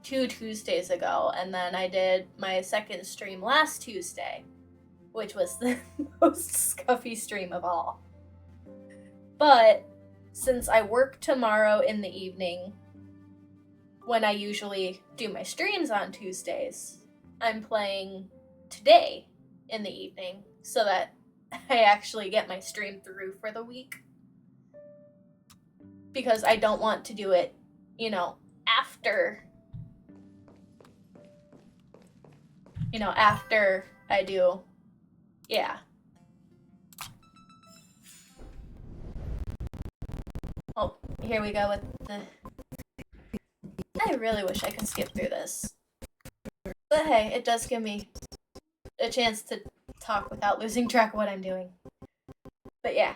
2 Tuesdays ago, and then I did my second stream last Tuesday, which was the most scuffy stream of all. But since I work tomorrow in the evening, when I usually do my streams on Tuesdays, I'm playing today in the evening so that I actually get my stream through for the week. Because I don't want to do it, you know, after I do, yeah. Oh, here we go with the... I really wish I could skip through this. But hey, it does give me a chance to talk without losing track of what I'm doing. But yeah,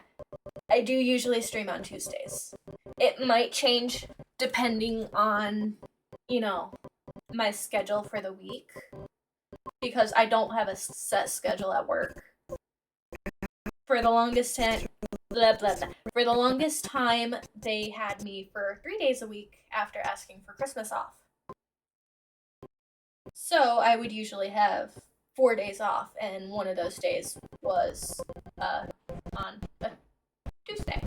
I do usually stream on Tuesdays. It might change depending on, you know, my schedule for the week. Because I don't have a set schedule at work. For the longest time, For the longest time, they had me for 3 days a week after asking for Christmas off. So I would usually have 4 days off, and one of those days was on a Tuesday.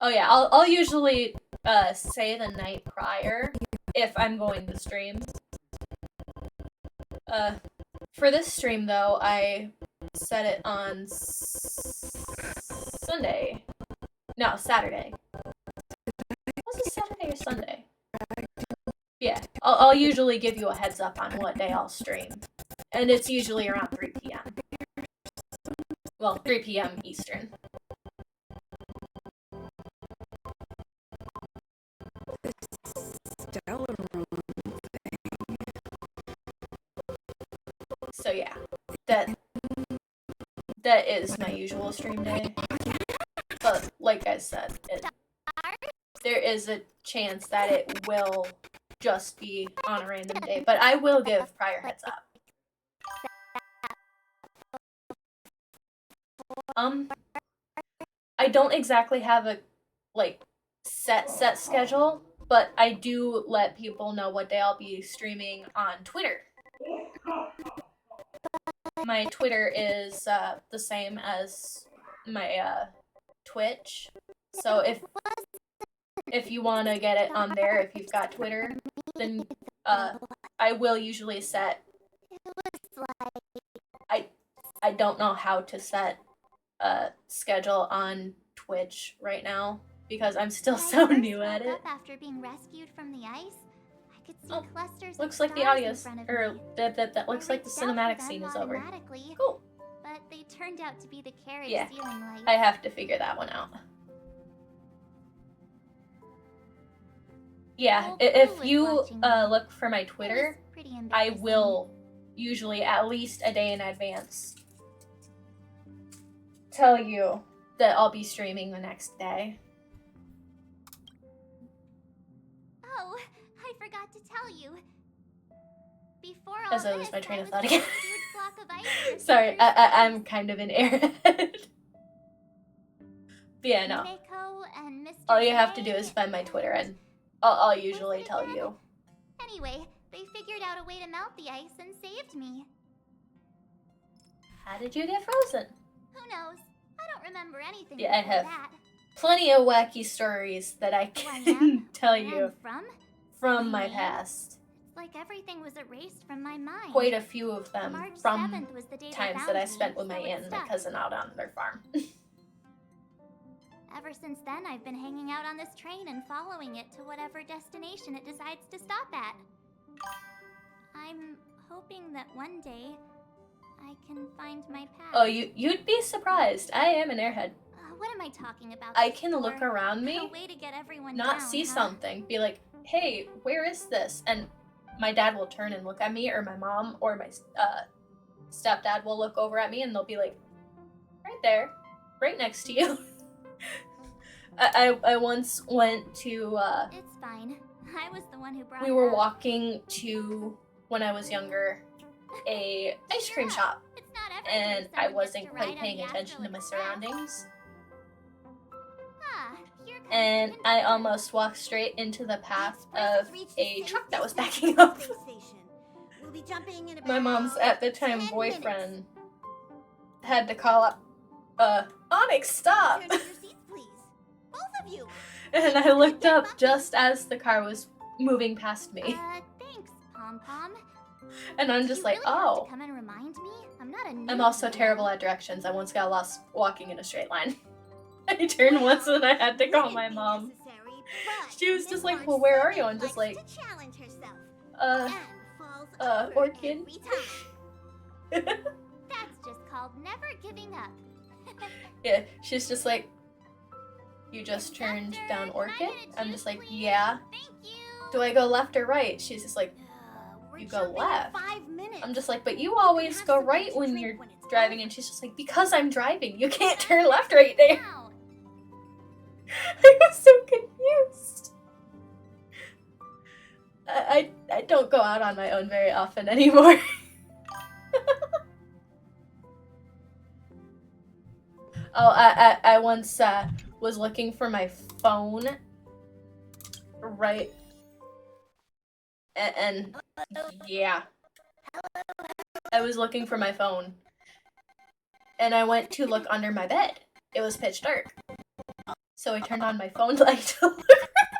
Oh yeah, I'll usually say the night prior if I'm going to stream. For this stream though, I set it on Sunday. No, Saturday. Was it Saturday or Sunday? Yeah, I'll usually give you a heads up on what day I'll stream. And it's usually around 3 p.m. Well, 3 p.m. Eastern. that is my usual stream day. But like I said, there is a chance that it will just be on a random day. But I will give prior heads up. I don't exactly have a set schedule, but I do let people know what day I'll be streaming on Twitter. My Twitter is the same as my Twitch. So if you want to get it on there, if you've got Twitter, then I will usually set. I don't know how to set a schedule on Twitch right now because I'm still so new at it. After being rescued from the ice, I could see clusters Looks of like the stars audio, in front of or me. that looks like the cinematic scene is over. Cool. But they turned out to be the carriage Yeah, ceiling lights. I have to figure that one out. Yeah, if you look for my Twitter, I will usually at least a day in advance tell you that I'll be streaming the next day. Oh, I forgot to tell you. Before all As I lose my train of thought again. again. Sorry, I'm kind of in airhead. But yeah, no. All you have to do is find my Twitter and I'll usually tell you. Anyway, they figured out a way to melt the ice and saved me. How did you get frozen? Who knows? I don't remember anything. Yeah, I before have that. plenty of wacky stories that I can tell you from my past. It's like everything was erased from my mind. Quite a few of them March from 7th was the day they times found that I me, spent with my so it aunt and my stuck. cousin out on their farm. Ever since then, I've been hanging out on this train and following it to whatever destination it decides to stop at. I'm hoping that one day I can find my path. Oh, you'd be surprised. I am an airhead. What am I talking about? I can look around me, A way to get everyone not down, see huh? something, be like, hey, where is this? And my dad will turn and look at me, or my mom or my stepdad will look over at me and they'll be like, right there, right next to you. I once went to It's fine. I was the one who brought we it were up. walking to, when I was younger, a ice cream shop, It's not every day and I someone gets wasn't to quite ride on paying the attention to my Astral Express. surroundings, Ah, here comes and the I conductor. almost walked straight into the path Express of has reached the a safe truck that was distance backing to up. the station. We'll be jumping in My mom's about at the time 10 boyfriend had to call up, Onyx, stop! minutes. Turn in your seats, please. Both of you. And I looked up just as the car was moving past me. Thanks, Pom Pom. And I'm just You like, really have oh. to come and remind me? I'm not a I'm noob, also you know. terrible at directions. I once got lost walking in a straight line. I turned once and I had to call my mom. She was just like, well, where are you? I'm just like, Orchid. That's just called never giving up. Yeah, she's just like, you just turned down Orchid? I'm just like, yeah. Thank you. Do I go left or right? She's just like, you go left. I'm just like, but you always go right when you're driving. And she's just like, because I'm driving. You can't turn left right there. I was so confused. I don't go out on my own very often anymore. Oh, I once was looking for my phone, right, and yeah, I was looking for my phone, and I went to look under my bed. It was pitch dark, so I turned on my phone light to look for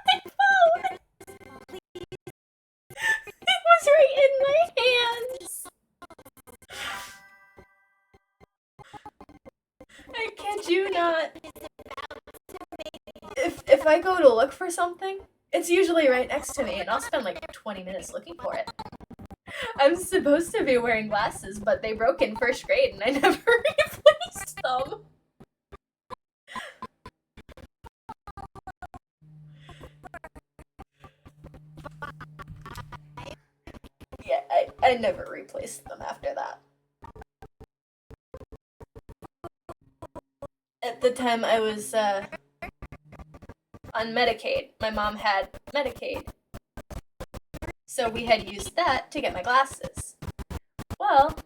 my phone. It was right in my hands. I kid you not. If I go to look for something, it's usually right next to me, and I'll spend like 20 minutes looking for it. I'm supposed to be wearing glasses, but they broke in first grade, and I never replaced them. Yeah, I never replaced them after that. the time I was on Medicaid. My mom had Medicaid. So we had used that to get my glasses. Well,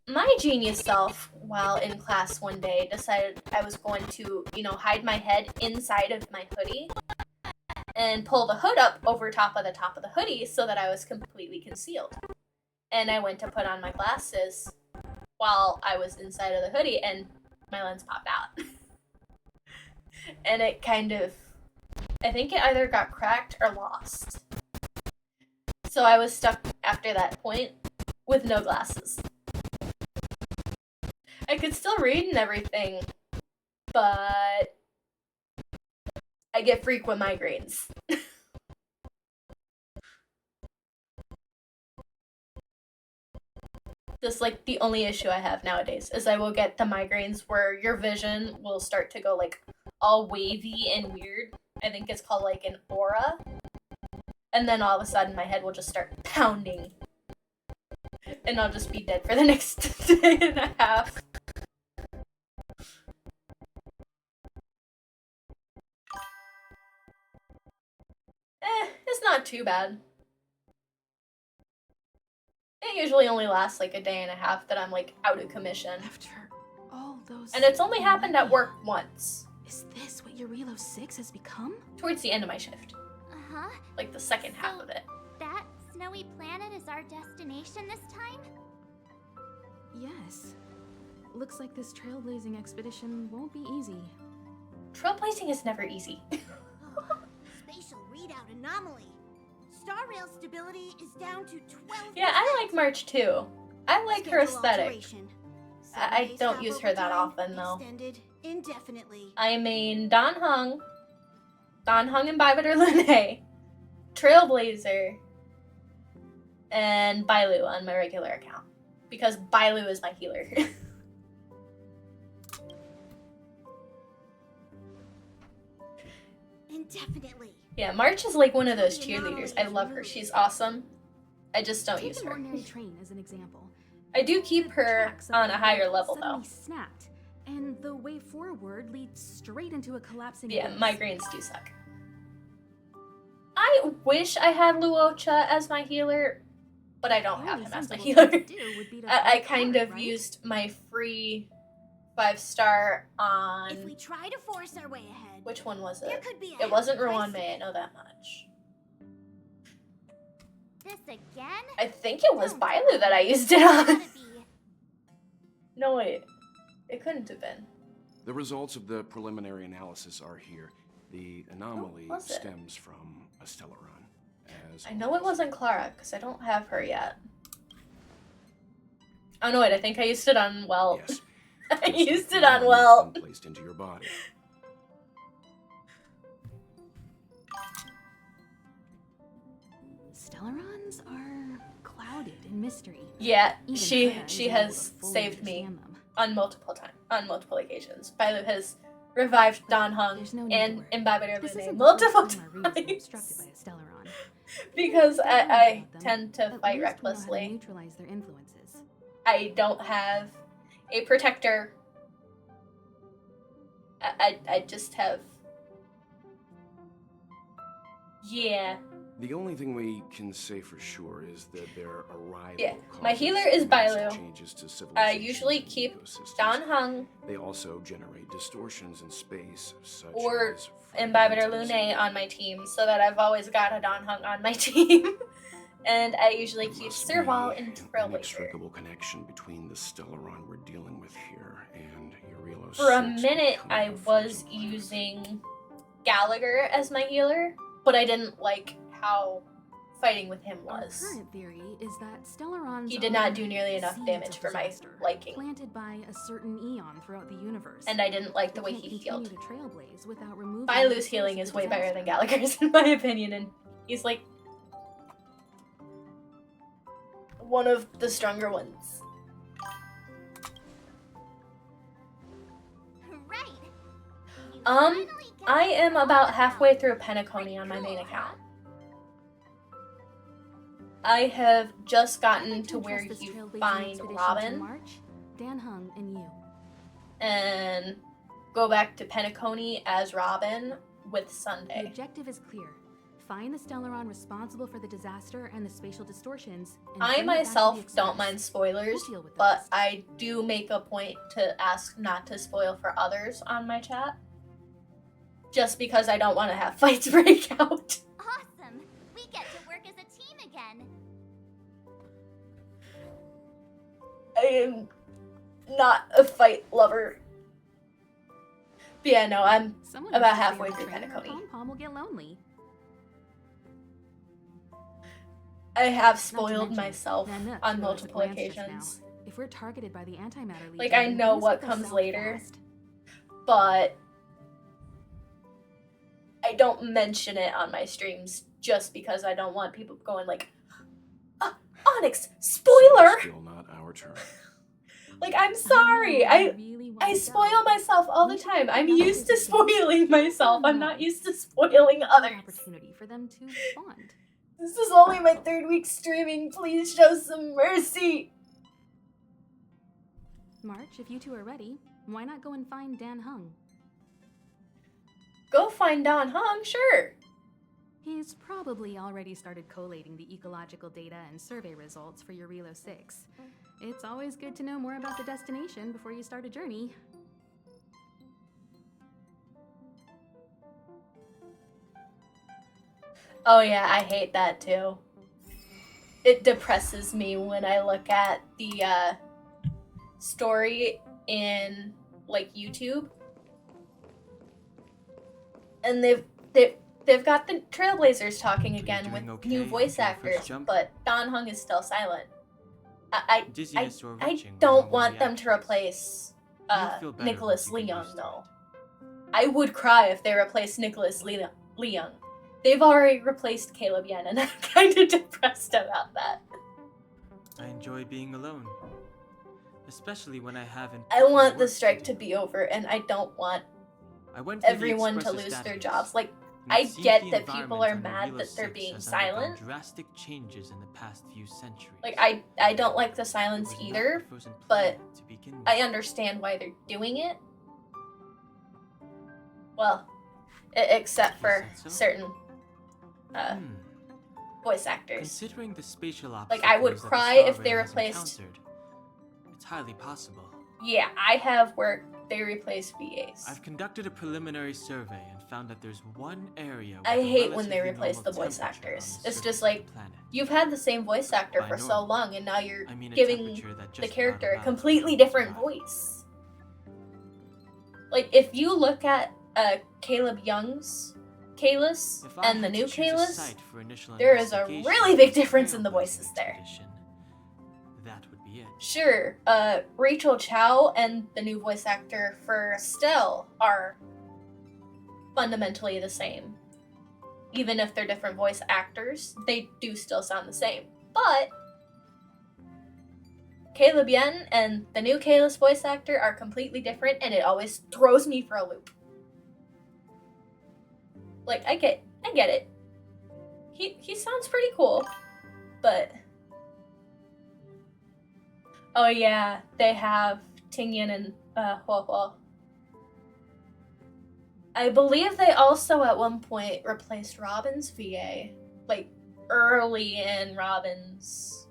my genius self, while in class one day, decided I was going to, hide my head inside of my hoodie and pull the hood up over top of the hoodie so that I was completely concealed. And I went to put on my glasses while I was inside of the hoodie, and my lens popped out. And it I think it either got cracked or lost. So I was stuck after that point with no glasses. I could still read and everything, but I get frequent migraines. That's like the only issue I have nowadays, is I will get the migraines where your vision will start to go like all wavy and weird. I think it's called like an aura. And then all of a sudden my head will just start pounding. And I'll just be dead for the next day and a half. It's not too bad. It usually only lasts like a day and a half that I'm like out of commission. After all those... And it's only happened at work once. Is this what your Relo 6 has become? Towards the end of my shift. Uh-huh. Like the second half of it. That snowy planet is our destination this time? Yes. Looks like this trailblazing expedition won't be easy. Trailblazing is never easy. Spatial readout anomaly. Star rail stability is down to 12%. Yeah, I like March too. I like her aesthetic. I don't use her that often though. Indefinitely. I mean Don Hung and Bybiter Lune, Trailblazer, and Bailu on my regular account. Because Bailu is my healer. Indefinitely. Yeah, March is like one of those cheerleaders. I love her. She's awesome. I just don't Take use an her. ordinary train as an example. I do keep The her tracks of on the a higher road level though. suddenly snapped, and the way forward leads straight into a collapsing Yeah, abyss. migraines do suck. I wish I had Luocha as my healer, but I don't The have only him as my sensible healer. thing to do would be to I fight kind hard, of right? used my free 5-star on... If we try to force our way ahead, Which one was there it? could be a It wasn't heavy Ruan price. Mei, I know that much. This again? I think it was Don't Bailu that I used it on. Gotta be. No, wait. It couldn't have been. The results of the preliminary analysis are here. The anomaly was it? stems from a stellar run. As I know it wasn't Clara, because I don't have her yet. Oh no, wait, I think I used it on Well. Yes. I This used it on anomaly Well. has been placed into your body. Stellarons are clouded in mystery. Yeah, Even she Herta is has able to fully saved me understand them. on multiple occasions. Bailu has revived Don Hung There's no need and to worry. imbibed This Lune isn't multiple the first time our readers were times. obstructed by a Stellaron. Because If we don't know I about them, tend to at fight least we know how to recklessly. neutralize their influences. I don't have a protector. I just have... Yeah. The only thing we can say for sure is that their arrival Yeah, my causes healer is massive Bailu. changes to I civilization usually and keep ecosystems. Don Hung They also generate distortions in space, such or as Imbibiter fragmentals. Lune on my team, so that I've always got a Don Hung on my team. And I usually There keep must Serval be and an Trailblazer. inextricable connection between the Stellaron we're dealing with here and Eurelos For a 6 minute, becoming I a was frozen planet. using Gallagher as my healer, but I didn't like how fighting with him Our was. current theory is that Stellarons He did not are do nearly enough seeds damage of for my disaster, liking. planted by a certain eon throughout the universe. And I didn't like the We way can't he continue healed. to trailblaze without removing Bailu's the source healing of is the way better than disaster. Gallagher's in my opinion, and he's like one of the stronger ones. Right. You Um, finally get I to am know about about halfway through it. Penacony on my Pretty main cool, account. huh? I have just I'd gotten like to where entrust this you trailblazing find expedition to Robin, March, Dan Hung, and you. and go back to Penacony as Robin with The Sunday. objective is clear. Find the Stellaron responsible for the disaster and the spatial distortions. And I bring it back to the myself Express. don't mind spoilers, We'll deal with the but rest. I do make a point to ask not to spoil for others on my chat. Just because I don't want to have fights break out. Awesome! We get to work as a team again. I am not a fight lover. But yeah, no, I'm Someone about who's a halfway failed through trainer, Penacony. Pom-Pom will get lonely. I have Not to spoiled mention, myself Nanook on threw us multiple with Lance just now. occasions. If we're targeted by the antimatter legion, Like, I then know things what could go comes south later. fast. But I don't mention it on my streams just because I don't want people going like, Onyx, spoiler! Still not our turn. Like, I'm sorry. I really spoil myself all the We should time. keep I'm another used to visit. spoiling myself. I'm No. not used to spoiling Good others. opportunity for them to bond. This is only my 3rd week streaming. Please show some mercy. March, if you two are ready, why not go and find Dan Hung? Go find Don Hung, sure. He's probably already started collating the ecological data and survey results for your Relo 6. It's always good to know more about the destination before you start a journey. Oh yeah, I hate that too. It depresses me when I look at the story in like YouTube, and they've got the Trailblazers talking again with doing okay new voice after your first actors, jump? but Don Hung is still silent. I Dizziness or I retching were don't normal want them to reactions. replace You'll feel better Nicholas once you get Leung used to though. I would cry if they replaced Nicholas Leung. They've already replaced Caleb Yen, and I'm kind of depressed about that. I enjoy being alone, especially when I haven't. I want the strike to be over, and I don't want I went through the everyone to Express's lose their database, jobs. Like, and I it seems get the that people are environment on mad Relo that they're 6 being has undergone silent. drastic changes in the past few centuries. Like, I don't like the It silence was not either, the frozen but planet to begin with. I understand why they're doing it. Well, except for said so? certain voice actors. Considering the spatial Like, I would obstacles that the cry Star if they Rail has replaced- encountered, it's highly possible. Yeah, I have where they replace VAs. I've conducted a preliminary survey and found that there's one area with I a hate when they relatively replace the normal voice temperature on actors. the It's surface just of the like, planet. you've had the same voice actor By for so normal, long, and now you're I mean a giving temperature that the just character about a allows completely people to different survive. voice. Like, if you look at Caleb Young's Kalis If I and the had to new choose a Kalis, site for initial there is a investigation really big for the difference in the Trailblazing voices there. expedition, that would be it. Sure, Rachel Chow and the new voice actor for Estelle are fundamentally the same. Even if they're different voice actors, they do still sound the same. But Caleb Yen and the new Kalis voice actor are completely different, and it always throws me for a loop. Like, I get it. He sounds pretty cool, but oh yeah, they have Tingyan and Huo. I believe they also at one point replaced Robin's VA, like early in Robin's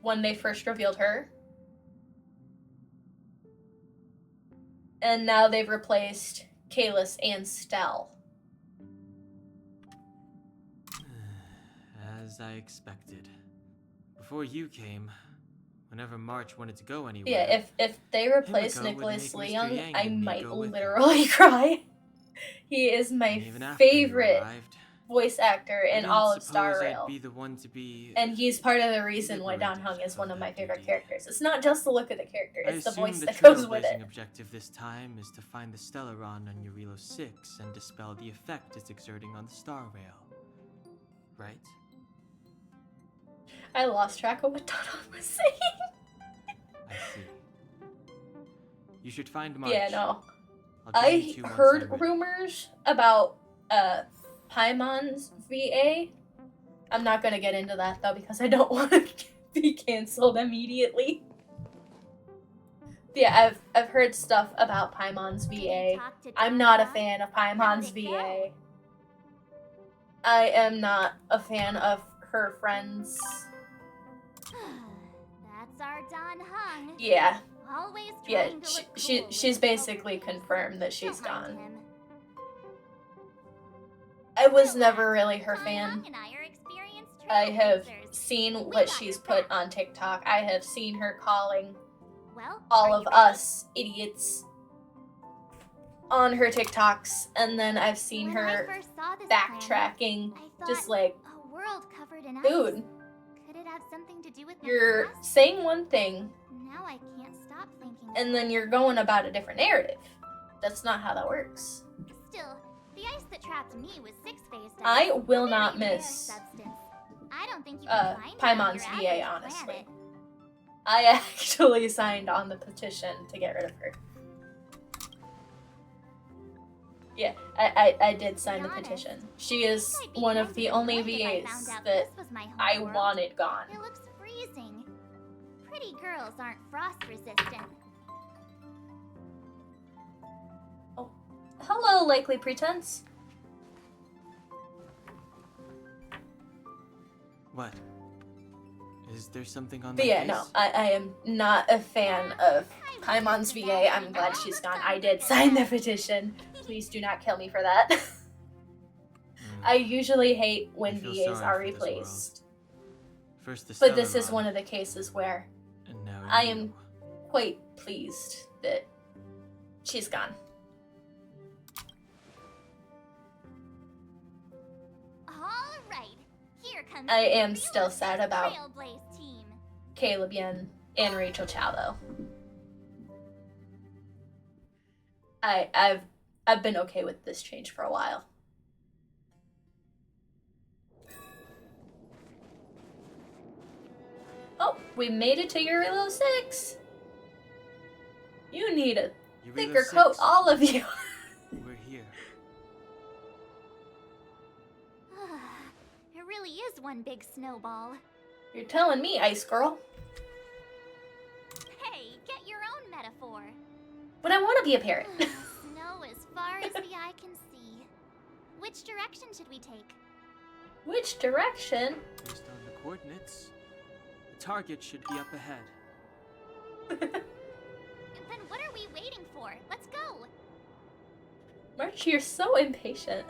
when they first revealed her. And now they've replaced Kalis and Stell. As I expected. Before you came, whenever March wanted to go anywhere. Yeah, if they replace Himiko would Nicholas make Mr. Leung, Yang I and me might go with him. literally cry. He is And my even after you favorite arrived, voice actor I in didn't all of suppose Star I'd Rail. be the one to be And he's part of the reason why Don liberated Hung is one of of my that favorite duty. characters. It's not just the look of the character, I it's the assume voice the that goes with trailblazing it. objective this time is to find the Stellaron on Eurilo 6 and dispel the effect it's exerting on the Star Rail. Right? I lost track of what Don Hung was saying. I see. You should find March. Yeah, no. I'll join I you two once heard I'm ready. rumors about Paimon's VA. I'm not gonna get into that though because I don't want to be canceled immediately. Yeah, I've heard stuff about Paimon's VA. I'm not a fan of Paimon's VA. I am not a fan of her friends. That's our Don Hung. Yeah. Always Yeah, trying to look cool she's with basically poker face. confirmed that she's Don't mind gone. him. I was never really her Don fan. Hung and I are experienced I have trailblazers. seen We what got she's your put back. on TikTok. I have seen her calling Well, all are of you ready? us idiots on her TikToks, and then I've seen When her I first saw this backtracking, planet, I just thought, like, a world covered in dude, ice. Could it have something to do with my you're past? saying one thing, Now I can't stop thinking. and then you're going about a different narrative. That's not how that works. Still, the ice that trapped me was six-phased ice. I will a not very rare miss substance. I don't think you can find it on Paimon's your VA, average honestly. planet. I actually signed on the petition to get rid of her. Yeah, I did sign the petition. She is I'd be one kind of the of only annoyed if I VAs found out that this was my home I world. wanted gone. It looks freezing. Pretty girls aren't frost resistant. Oh, hello, Likely Pretense. What? Is there something on But my yeah, face? no, I am not a fan of Paimon's VA. I'm glad she's gone. I did sign the petition. Please do not kill me for that. I usually hate when I feel VAs sorry are for this replaced. First the But this is Stellarron, one of the cases where and now I you. am quite pleased that she's gone. All right, here comes I the am real still sad about Trailblaze team. Caleb Yen and Rachel Chow, though. I've been okay with this change for a while. Oh, we made it to Eurilo 6. You need a Eurilo thicker 6. coat, all of you. We're here. It really is one big snowball. You're telling me, Ice Girl. Hey, get your own metaphor. But I want to be a parrot. Snow as far as the eye can see. Which direction should we take? Which direction? Based on the coordinates, the target should be up ahead. Then what are we waiting for? Let's go. March, you're so impatient.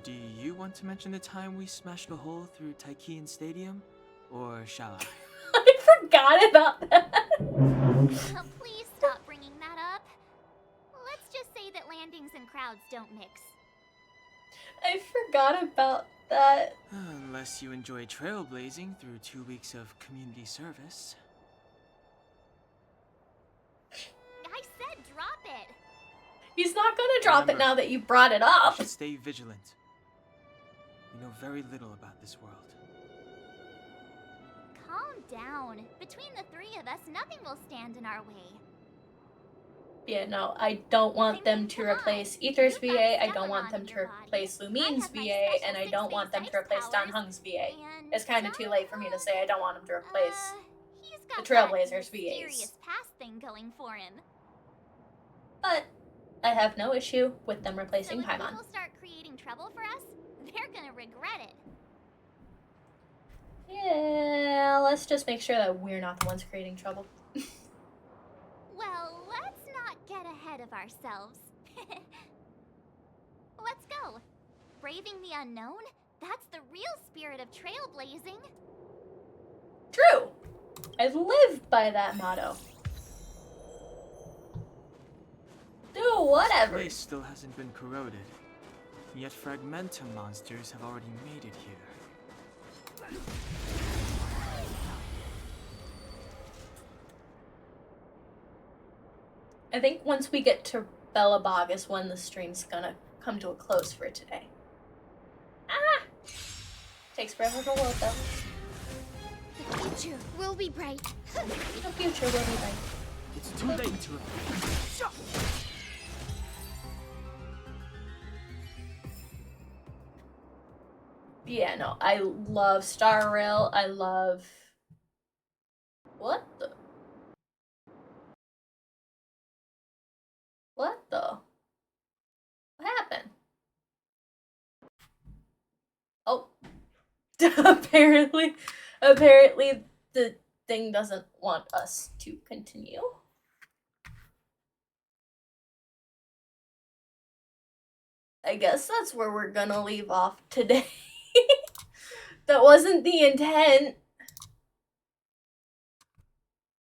Do you want to mention the time we smashed a hole through Taikian Stadium? Or shall I? I forgot about that. Please stop bringing that up. Let's just say that landings and crowds don't mix. I forgot about that. Unless you enjoy trailblazing through 2 weeks of community service. I said drop it. He's not gonna drop it Remember, now that you brought it You up. should stay vigilant. We know very little about this world. Calm down. Between the three of us, nothing will stand in our way. Yeah, no, I don't want them to replace Ether's VA, I don't want them to replace Lumine's VA, and I don't want them to replace Don Hung's VA. It's kind of too late for me to say I don't want them to replace He's the got Trailblazers that VAs. mysterious past thing going for him. But I have no issue with them replacing So if Paimon. people start creating trouble for us, they're gonna regret it. Yeah, let's just make sure that we're not the ones creating trouble. Well, let's not get ahead of ourselves. Let's go. Braving the unknown? That's the real spirit of trailblazing. True! I live by that motto. Do This whatever. place still hasn't been corroded, yet Fragmentum monsters have already made it here. I think once we get to Bellabog is when the stream's gonna come to a close for today. Ah! Takes forever to load though. The future will be bright. The future will be bright. It's too late to repair. Yeah, no, I love Star Rail. I love... What the? What the? What happened? Oh. apparently the thing doesn't want us to continue. I guess that's where we're gonna leave off today. That wasn't the intent.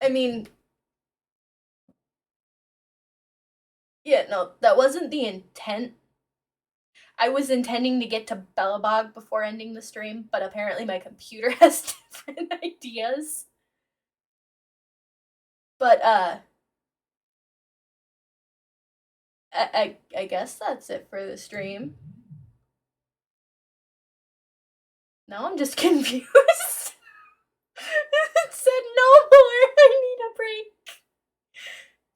I mean, yeah, no, that wasn't the intent. I was intending to get to Bellabog before ending the stream, but apparently my computer has different ideas. But, I guess that's it for the stream. Now I'm just confused. It said no more. I need a break.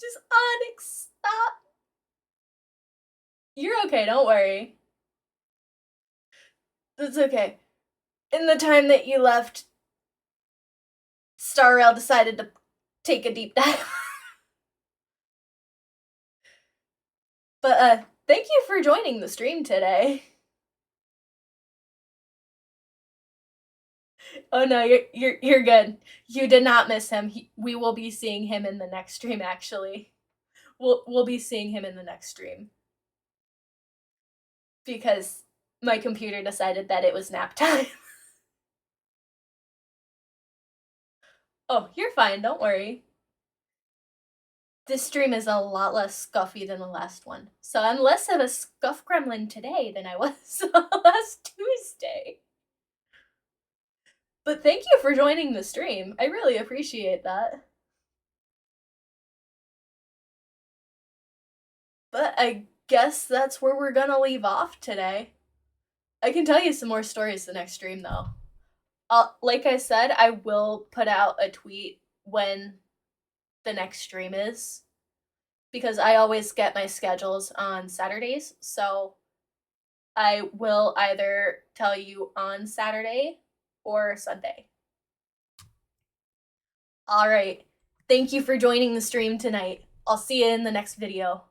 Just Onyx, stop. You're okay, don't worry. That's okay. In the time that you left, Star Rail decided to take a deep dive. But, thank you for joining the stream today. Oh no, you're good. You did not miss him. We will be seeing him in the next stream, actually. We'll be seeing him in the next stream. Because my computer decided that it was nap time. Oh, you're fine, don't worry. This stream is a lot less scuffy than the last one. So I'm less of a scuff gremlin today than I was last Tuesday. But thank you for joining the stream. I really appreciate that. But I guess that's where we're gonna leave off today. I can tell you some more stories the next stream, though. Like I said, I will put out a tweet when the next stream is. Because I always get my schedules on Saturdays, so I will either tell you on Saturday or Sunday. Alright, thank you for joining the stream tonight. I'll see you in the next video.